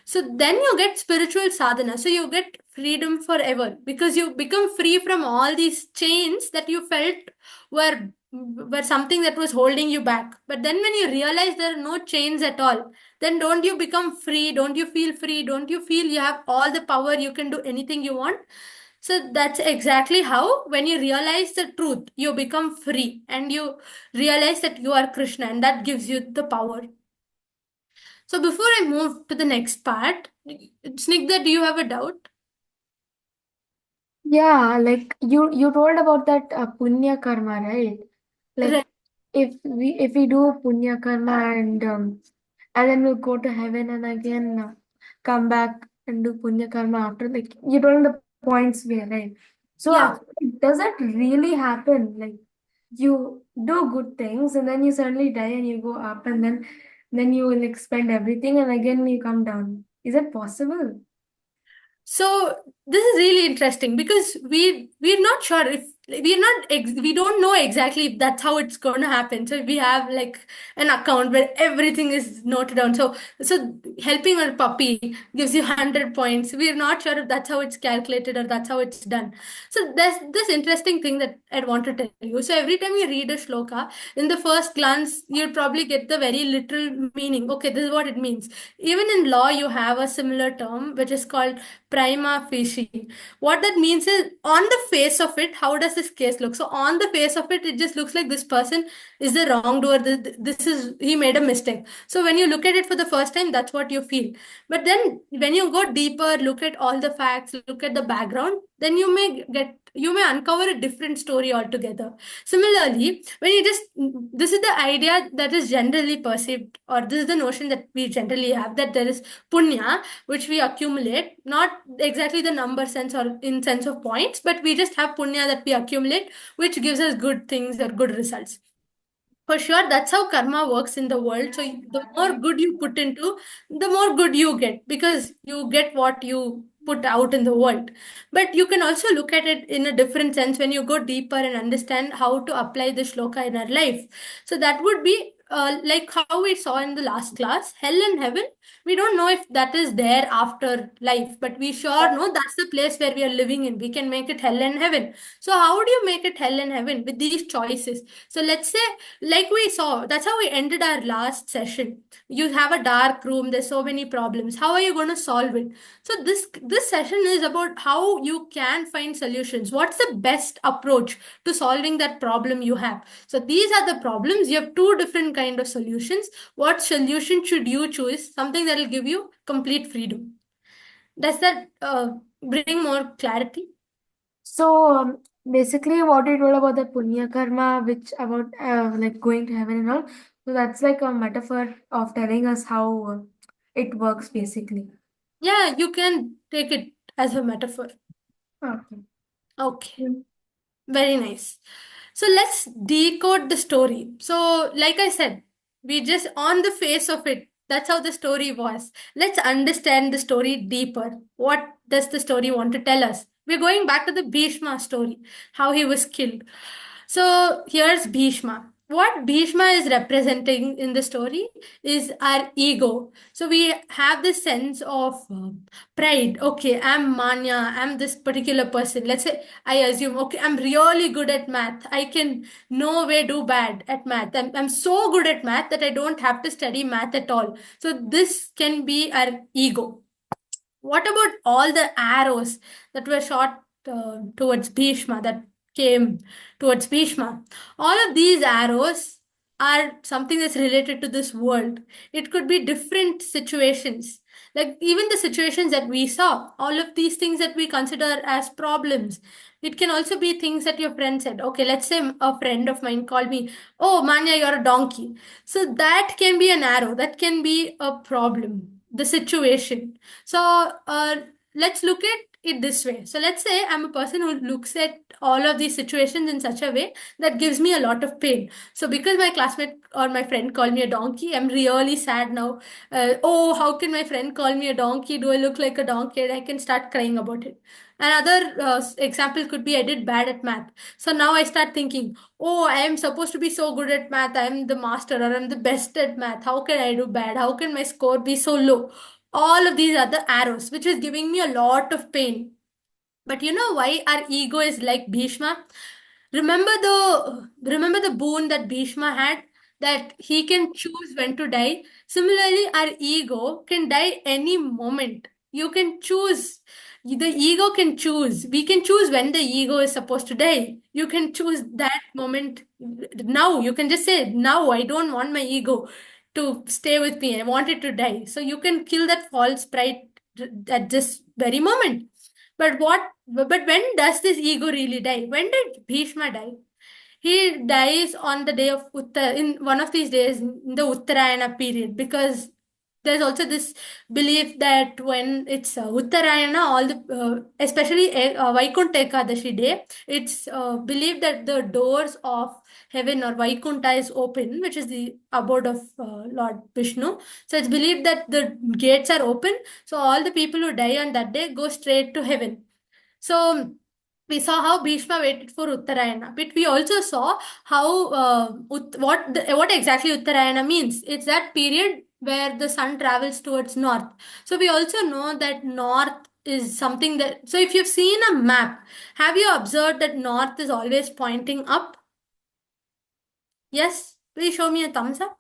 So then you get spiritual sadhana. So you get freedom forever because you become free from all these chains that you felt were something that was holding you back. But then when you realize there are no chains at all, then don't you become free? Don't you feel free? Don't you feel you have all the power? You can do anything you want. So that's exactly how, when you realize the truth, you become free and you realize that you are Krishna, and that gives you the power. So before I move to the next part, Snigdha, do you have a doubt? Yeah, like you told about that punya karma, right? Like Right. if we do punya karma and then we'll go to heaven and again come back and do punya karma after, like you told the points way, right? So Yeah. does that really happen? Like you do good things and then you suddenly die and you go up and then you will expend everything and again you come down. Is it possible? So this is really interesting because we're not sure we don't know exactly if that's how it's going to happen. So we have like an account where everything is noted down. So helping a puppy gives you 100 points. We're not sure if that's how it's calculated or that's how it's done. So there's this interesting thing that I'd want to tell you. So every time you read a shloka, in the first glance, you'll probably get the very literal meaning. Okay, this is what it means. Even in law, you have a similar term which is called prima facie. What that means is, on the face of it, how does this case look? So on the face of it, it just looks like this person is the wrongdoer. He made a mistake. So when you look at it for the first time, that's what you feel. But then when you go deeper, look at all the facts, look at the background, then you may uncover a different story altogether. Similarly, this is the idea that is generally perceived, or this is the notion that we generally have, that there is punya, which we accumulate, not exactly the number sense or in sense of points, but we just have punya that we accumulate, which gives us good things or good results. For sure, that's how karma works in the world. So the more good you put into, the more good you get, because you get what you put out in the world. But you can also look at it in a different sense when you go deeper and understand how to apply the shloka in our life. So that would be like how we saw in the last class, hell and heaven. We don't know if that is there after life, but we sure know that's the place where we are living in. We can make it hell and heaven. So how do you make it hell and heaven? With these choices. So let's say, like we saw, that's how we ended our last session. You have a dark room, there's so many problems. How are you going to solve it? So this session is about how you can find solutions. What's the best approach to solving that problem you have? So these are the problems. You have two different kind of solutions. What solution should you choose? Something that will give you complete freedom. Does that bring more clarity? So basically, what you told about the punya karma, which about like going to heaven and all, so that's like a metaphor of telling us how it works, basically. Yeah, you can take it as a metaphor. Okay. Okay. Very nice. So let's decode the story. So, like I said, we just on the face of it, that's how the story was. Let's understand the story deeper. What does the story want to tell us? We're going back to the Bhishma story, how he was killed. So here's Bhishma. What Bhishma is representing in the story is our ego. So we have this sense of pride. Okay, I'm Manya, I'm this particular person. Let's say I assume, okay, I'm really good at math. I can no way do bad at math. I'm so good at math that I don't have to study math at all. So this can be our ego. What about all the arrows that were shot towards Bhishma, that came towards Bhishma? All of these arrows are something that's related to this world. It could be different situations. Like even the situations that we saw, all of these things that we consider as problems. It can also be things that your friend said. Okay, let's say a friend of mine called me, "Oh, Manya, you're a donkey." So that can be an arrow, that can be a problem, the situation. So let's look at it this way. So let's say I'm a person who looks at all of these situations in such a way that gives me a lot of pain. So because my classmate or my friend called me a donkey, I'm really sad now. Oh, how can my friend call me a donkey? Do I look like a donkey? And I can start crying about it. Another example could be I did bad at math. So now I start thinking, oh, I am supposed to be so good at math. I am the master, or I'm the best at math. How can I do bad? How can my score be so low? All of these are the arrows, which is giving me a lot of pain. But you know why our ego is like Bhishma? Remember the boon that Bhishma had, that he can choose when to die. Similarly, our ego can die any moment. You can choose. The ego can choose. We can choose when the ego is supposed to die. You can choose that moment now. You can just say, now I don't want my ego to stay with me. I want it to die. So you can kill that false pride at this very moment. But when does this ego really die? When did Bhishma die? He dies on the day of in one of these days, in the uttara-ayanam period, because there's also this belief that when it's uttara-ayanam, all the especially Vaikuntha Ekadashi day, it's believed that the doors of heaven or Vaikuntha is open, which is the abode of Lord Vishnu. So it's believed that the gates are open, so all the people who die on that day go straight to heaven. So We saw how Bhishma waited for Uttarayana, but we also saw how what exactly Uttarayana means. It's that period where the sun travels towards north. So we also know that north is something that. So if you've seen a map, have you observed that north is always pointing up? Yes, please show me a thumbs up.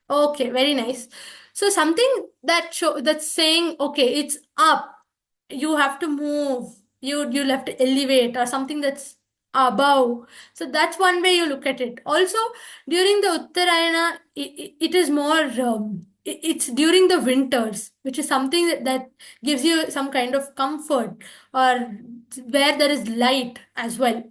Okay, very nice. So something that's saying, okay, it's up. You have to move. You'll have to elevate, or something that's above. So that's one way you look at it. Also, during the Uttarayana, it is more. It's during the winters, which is something that gives you some kind of comfort, or where there is light as well.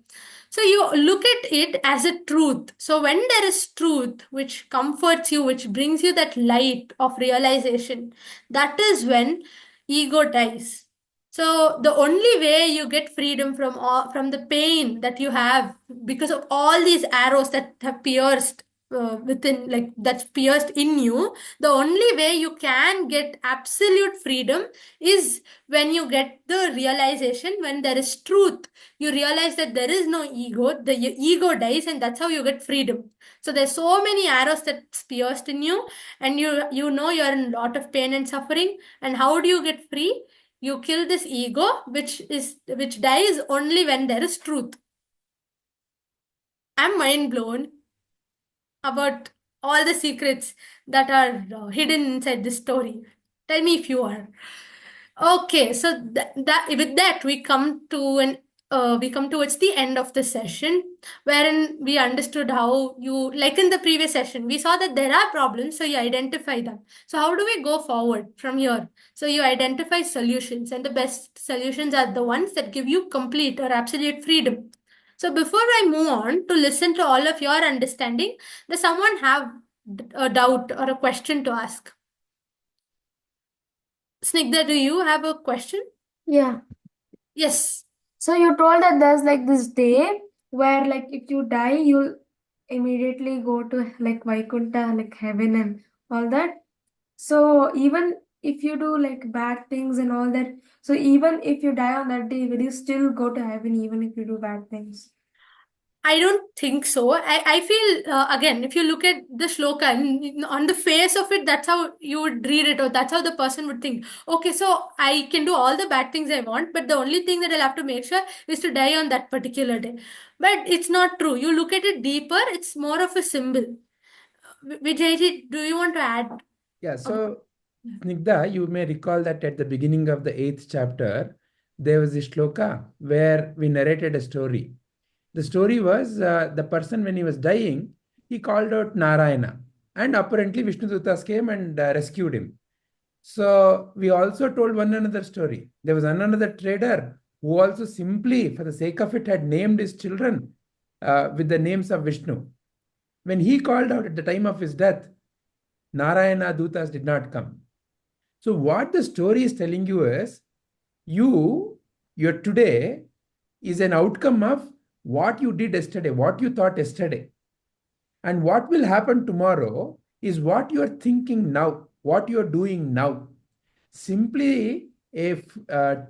So you look at it as a truth. So when there is truth which comforts you, which brings you that light of realization, that is when ego dies. So the only way you get freedom from the pain that you have because of all these arrows that have pierced within, like that's pierced in you, the only way you can get absolute freedom is when you get the realization, when there is truth. You realize that there is no ego, the ego dies, and that's how you get freedom. So there's so many arrows that's pierced in you, and you know you're in a lot of pain and suffering. And how do you get free? You kill this ego, which dies only when there is truth. I'm mind blown about all the secrets that are hidden inside this story. Tell me if you are. Okay, so with that we come towards the end of the session, wherein we understood how you, like in the previous session, we saw that there are problems, so you identify them. So how do we go forward from here? So you identify solutions, and the best solutions are the ones that give you complete or absolute freedom. So before I move on to listen to all of your understanding, does someone have a doubt or a question to ask? Snigdha, do you have a question? Yeah. Yes. So you told that there's like this day where like if you die, you'll immediately go to like Vaikuntha, like heaven and all that. So even if you do like bad things and all that, so even if you die on that day, will you still go to heaven even if you do bad things? I don't think so. I feel, again, if you look at the shloka, on the face of it, that's how you would read it, or that's how the person would think. Okay, so I can do all the bad things I want, but the only thing that I'll have to make sure is to die on that particular day. But it's not true. You look at it deeper, it's more of a symbol. Vijayji, do you want to add? Yeah, so Snigdha, you may recall that at the beginning of the 8th chapter, there was a shloka where we narrated a story. The story was the person, when he was dying, he called out Narayana, and apparently Vishnu Dutas came and rescued him. So we also told one another story. There was another trader who also simply, for the sake of it, had named his children with the names of Vishnu. When he called out at the time of his death, Narayana Dutas did not come. So what the story is telling you is, your today is an outcome of what you did yesterday, what you thought yesterday. And what will happen tomorrow is what you are thinking now, what you are doing now. Simply, a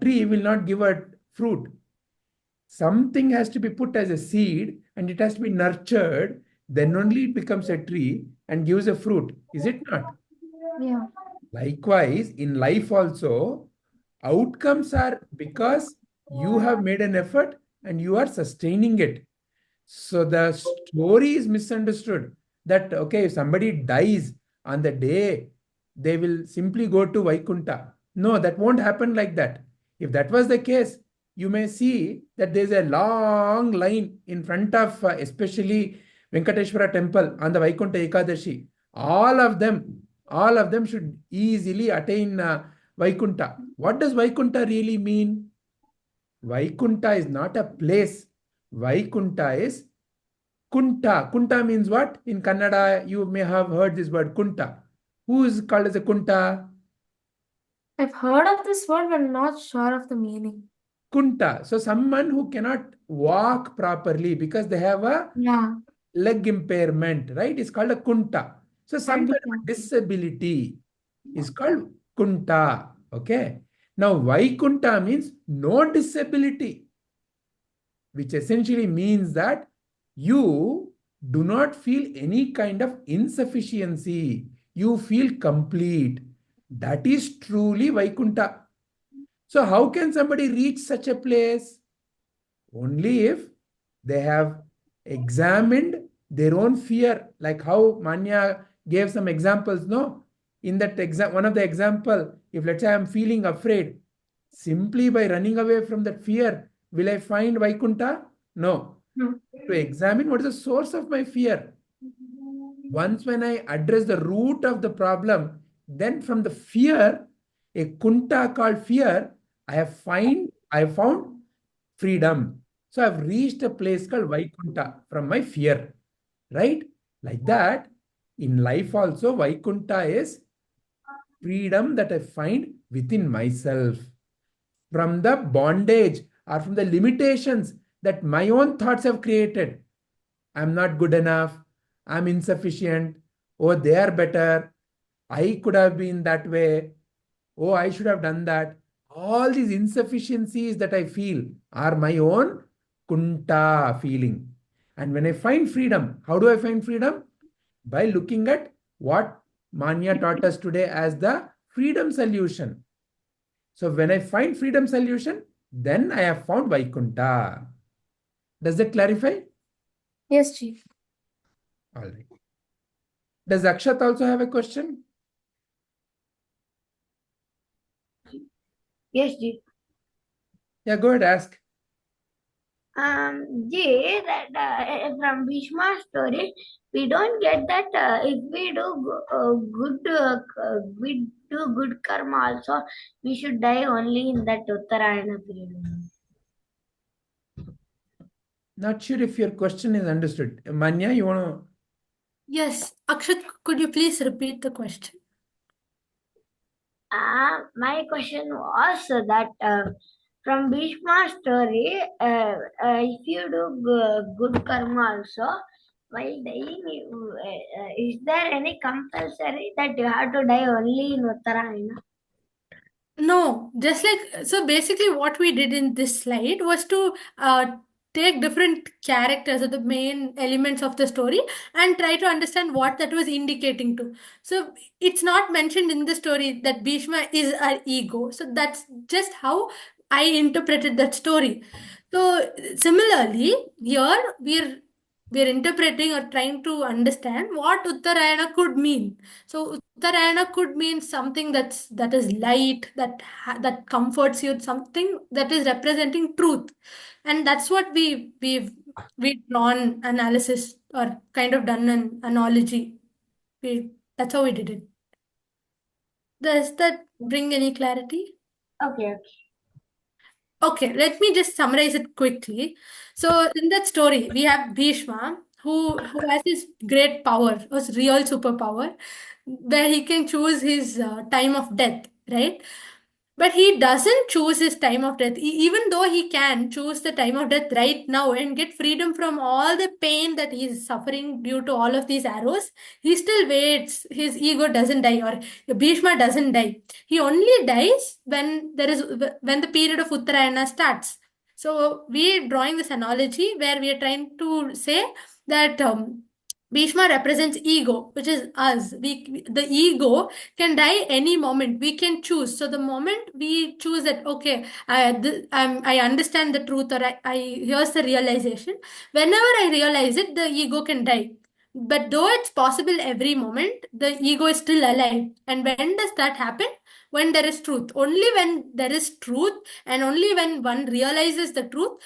tree will not give a fruit. Something has to be put as a seed, and it has to be nurtured. Then only it becomes a tree and gives a fruit. Is it not? Yeah. Likewise, in life also, outcomes are because you have made an effort and you are sustaining it. So the story is misunderstood that, okay, if somebody dies on the day, they will simply go to Vaikuntha. No, that won't happen like that. If that was the case, you may see that there's a long line in front of especially Venkateshwara temple on the Vaikuntha Ekadashi. All of them should easily attain Vaikuntha. What does Vaikuntha really mean? Vaikuntha is not a place. Vaikuntha is Kunta. Kunta means what? In Kannada, you may have heard this word Kunta. Who is called as a Kunta? I've heard of this word, but not sure of the meaning. Kunta. So someone who cannot walk properly because they have a leg impairment, right? It's called a Kunta. So some kind of disability is called Kunta. Okay. Now Vaikunta means no disability. which essentially means that you do not feel any kind of insufficiency. You feel complete. That is truly Vaikuntha. So how can somebody reach such a place? Only if they have examined their own fear, like how Manya gave some examples, no? In that one of the example, if let's say I'm feeling afraid, simply by running away from that fear, will I find Vaikuntha? No. To examine what is the source of my fear. Once when I address the root of the problem, then from the fear, a kunta called fear, I have found freedom. So I've reached a place called Vaikuntha from my fear. Right? Like that, in life also, Vaikuntha is freedom that I find within myself. From the bondage or from the limitations that my own thoughts have created. I'm not good enough. I'm insufficient. Oh, they are better. I could have been that way. Oh, I should have done that. All these insufficiencies that I feel are my own kunta feeling. And when I find freedom, how do I find freedom? By looking at what Manya taught us today as the freedom solution. So when I find freedom solution, then I have found Vaikuntha. Does that clarify? Yes, Chief. All right. Does Akshat also have a question? Yes, Ji. Yeah, go ahead, ask. Ji, that from Bhishma's story, we don't get that if we do good karma also, we should die only in that uttara-ayanam period. Not sure if your question is understood. Manya, you want to? Yes, Akshat, could you please repeat the question? My question was that from Bhishma's story, if you do good karma also, while dying, is there any compulsory that you have to die only in uttara-ayanam? No, just like, so basically what we did in this slide was to take different characters or the main elements of the story and try to understand what that was indicating to. So it's not mentioned in the story that Bhishma is our ego. So that's just how I interpreted that story. So similarly, here we're interpreting or trying to understand what Uttarayana could mean. So Uttarayana could mean something that is light, that comforts you, something that is representing truth, and that's what we've drawn analysis or kind of done an analogy. That's how we did it. Does that bring any clarity? Okay. Okay, let me just summarize it quickly. So in that story, we have Bhishma, who has this great power, his real superpower, where he can choose his time of death, right? But he doesn't choose his time of death. Even though he can choose the time of death right now and get freedom from all the pain that he is suffering due to all of these arrows, he still waits. His ego doesn't die, or Bhishma doesn't die. He only dies when the period of Uttarayana starts. So we are drawing this analogy where we are trying to say that Bhishma represents ego, which is us. The ego can die any moment. We can choose. So the moment we choose that, okay, I understand the truth, or here's the realization. Whenever I realize it, the ego can die. But though it's possible every moment, the ego is still alive. And when does that happen? When there is truth. Only when there is truth, and only when one realizes the truth,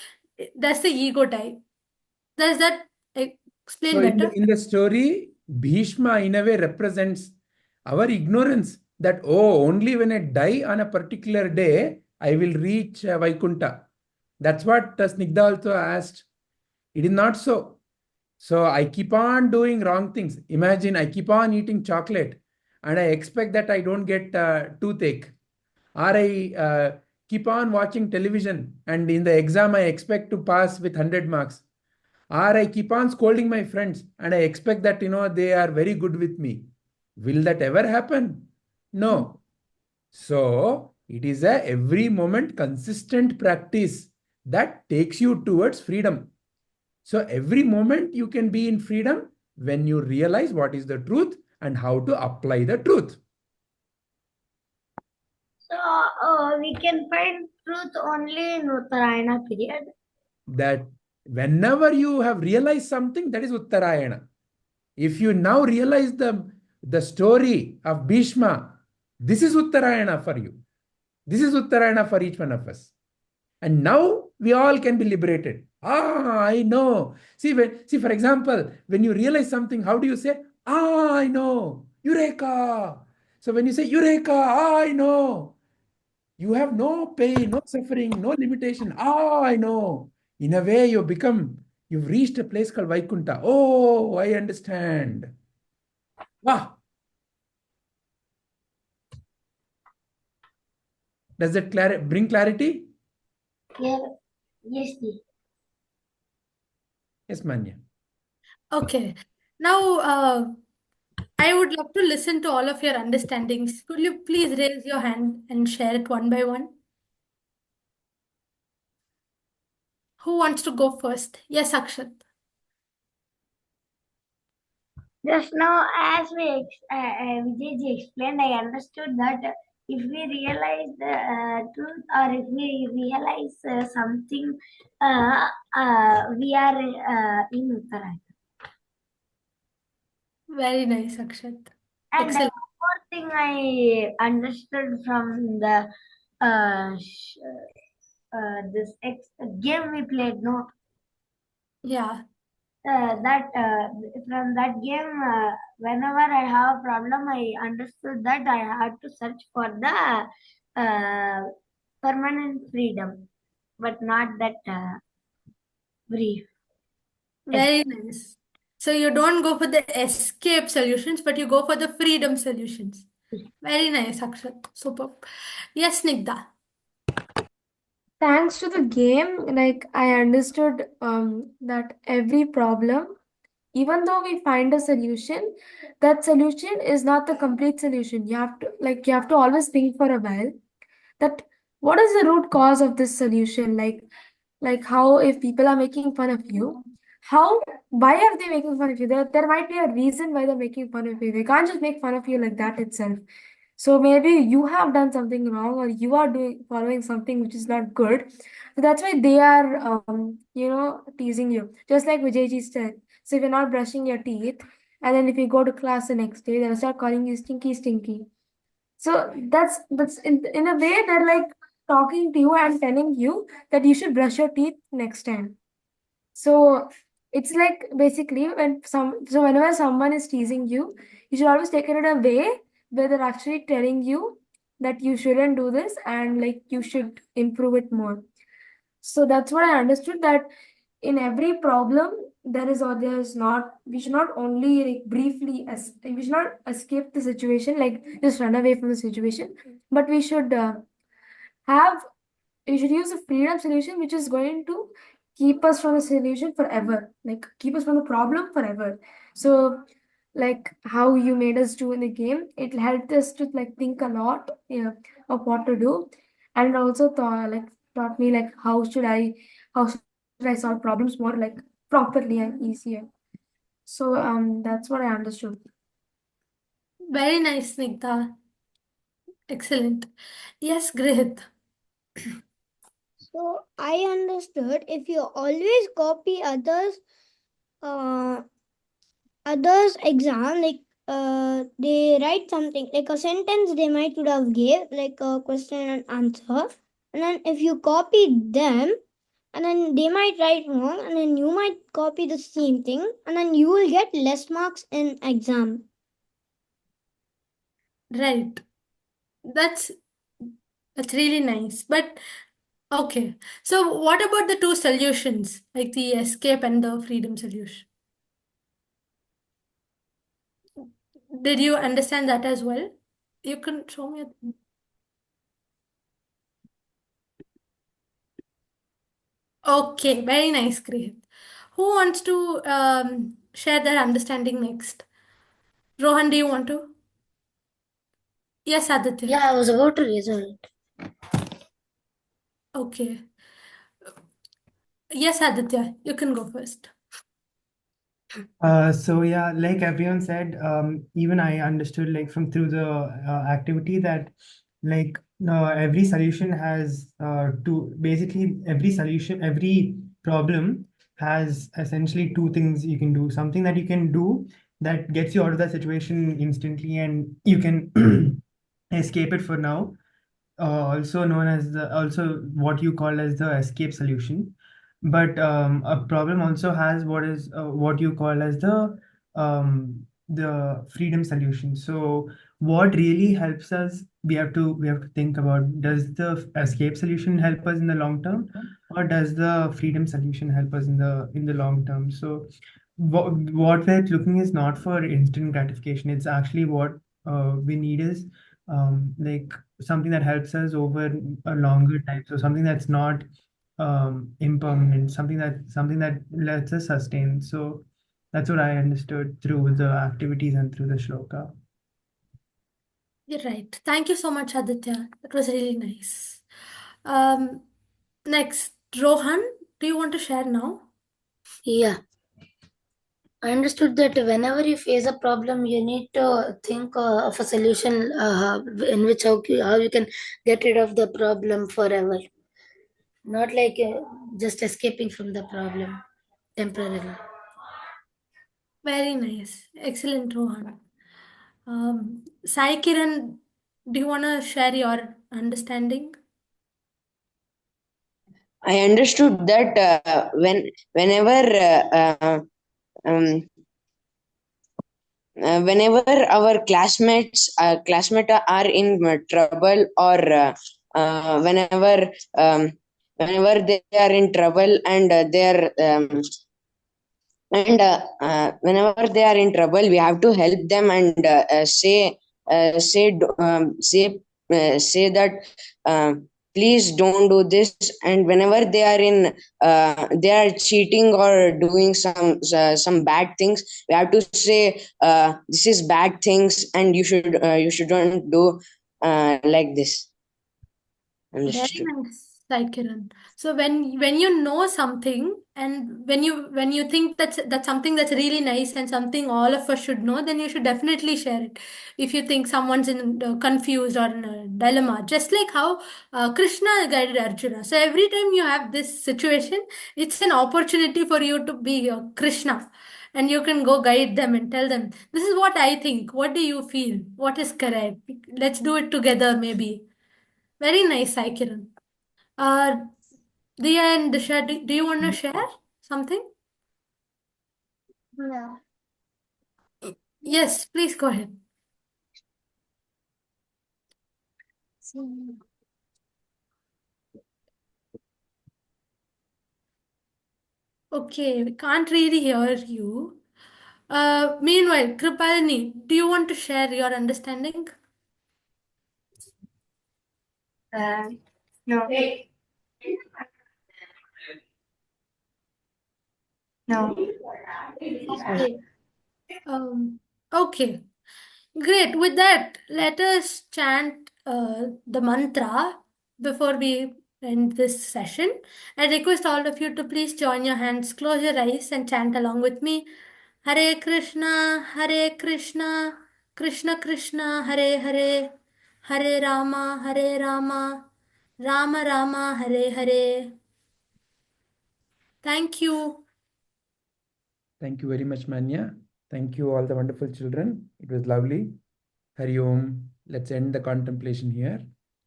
does the ego die. Does that explain So better? in the story, Bhishma in a way represents our ignorance that, oh, only when I die on a particular day, I will reach Vaikuntha. That's what Snigdha also asked. It is not so. So I keep on doing wrong things. Imagine I keep on eating chocolate and I expect that I don't get toothache. Or I keep on watching television and in the exam I expect to pass with 100 marks. Or I keep on scolding my friends and I expect that, they are very good with me. Will that ever happen? No. So it is a every moment consistent practice that takes you towards freedom. So every moment you can be in freedom when you realize what is the truth and how to apply the truth. So we can find truth only in uttara-ayanam period. That whenever you have realized something, that is uttara-ayanam. If you now realize the story of Bhishma, this is uttara-ayanam for you. This is uttara-ayanam for each one of us. And now we all can be liberated. I know. See, for example, when you realize something, how do you say? I know. Eureka. So when you say Eureka, I know. You have no pain, no suffering, no limitation. I know. In a way, you've reached a place called Vaikunta. Oh, I understand. Wow. Does that bring clarity? Yeah. Yes, dear. Yes, Manya. Okay. Now, I would love to listen to all of your understandings. Could you please raise your hand and share it one by one? Who wants to go first? Yes, Akshat. Just now, as Vijayji explained, I understood that if we realize the truth or if we realize something, we are in uttara. Very nice, Akshat. And Excellent. one more thing I understood from the this game we played, no? Yeah. That from that game, whenever I have a problem, I understood that I had to search for the permanent freedom, but not that brief. Very nice. So you don't go for the escape solutions, but you go for the freedom solutions. Very nice, Akshat. Super. Yes, Snigdha. Thanks to the game, like I understood that every problem, even though we find a solution, that solution is not the complete solution. You have to always think for a while that what is the root cause of this solution? Like how if people are making fun of you, why are they making fun of you? There might be a reason why they're making fun of you. They can't just make fun of you like that itself. So maybe you have done something wrong or you are following something which is not good. So that's why they are teasing you. Just like Vijayji said. So if you're not brushing your teeth, and then if you go to class the next day, they'll start calling you stinky, stinky. So that's in a way they're like talking to you and telling you that you should brush your teeth next time. So it's like basically whenever someone is teasing you, you should always take it in a way where they're actually telling you that you shouldn't do this and like you should improve it more. So that's what I understood, that in every problem we should not only like we should not escape the situation, like just run away from the situation, but we should use a freedom solution which is going to keep us from the solution forever, like keep us from the problem forever. So like how you made us do in the game, it helped us to like think a lot of what to do, and also taught me like how should I solve problems more like properly and easier. So that's what I understood. Very nice, Snigdha. Excellent. Yes, Grihit. So I understood if you always copy others exam, like they write something like a sentence they might would have gave like a question and answer, and then if you copy them, and then they might write wrong, and then you might copy the same thing, and then you will get less marks in exam. Right. That's really nice. But okay. So what about the two solutions, like the escape and the freedom solution? Did you understand that as well? You can show me. Okay, very nice, Grihit. Who wants to share their understanding next? Rohan, do you want to? Yes, Aditya. Yeah, I was about to raise it. Okay. Yes, Aditya, you can go first. So yeah, like everyone said, even I understood like from through the activity that like every solution has every problem has essentially two things you can do. Something that you can do that gets you out of that situation instantly and you can escape it for now, also known as also what you call as the escape solution. But a problem also has what you call as the freedom solution. So what really helps us, we have to think about, does the escape solution help us in the long term, or does the freedom solution help us in the long term? So what we're looking is not for instant gratification. It's actually what we need is like something that helps us over a longer time. So something that's not impermanent, something that lets us sustain. So that's what I understood through the activities and through the shloka. You're right. Thank you so much, Aditya. That was really nice. Next, Rohan, do you want to share now? Yeah. I understood that whenever you face a problem, you need to think of a solution in which how you can get rid of the problem forever. Not like just escaping from the problem temporarily. Very nice. Excellent, Rohan. Sai Kiran, do you want to share your understanding? I understood that whenever our classmates are in trouble, or whenever they are in trouble and whenever they are in trouble, we have to help them and say that please don't do this. And whenever they are they are cheating or doing some bad things, we have to say this is bad things and you shouldn't do like this. Very Understood. nice, Sai Kiran. So when you know something and when you think that's something that's really nice and something all of us should know, then you should definitely share it. If you think someone's confused or in a dilemma, just like how Krishna guided Arjuna. So every time you have this situation, it's an opportunity for you to be Krishna, and you can go guide them and tell them, this is what I think. What do you feel? What is correct? Let's do it together, maybe. Very nice, Sai Kiran. Uh, Diya and Disha, do you want to share something? Yeah. Yes, please go ahead. Okay, we can't really hear you. Meanwhile, Kripalini, do you want to share your understanding? No. No. Okay. Okay. Great. With that, let us chant the mantra before we end this session. I request all of you to please join your hands, close your eyes, and chant along with me. Hare Krishna, Hare Krishna, Krishna Krishna, Hare Hare, Hare Rama, Hare Rama, Rama Rama, Hare Hare. Thank you. Thank you very much, Manya. Thank you, all the wonderful children. It was lovely. Hari Om. Let's end the contemplation here.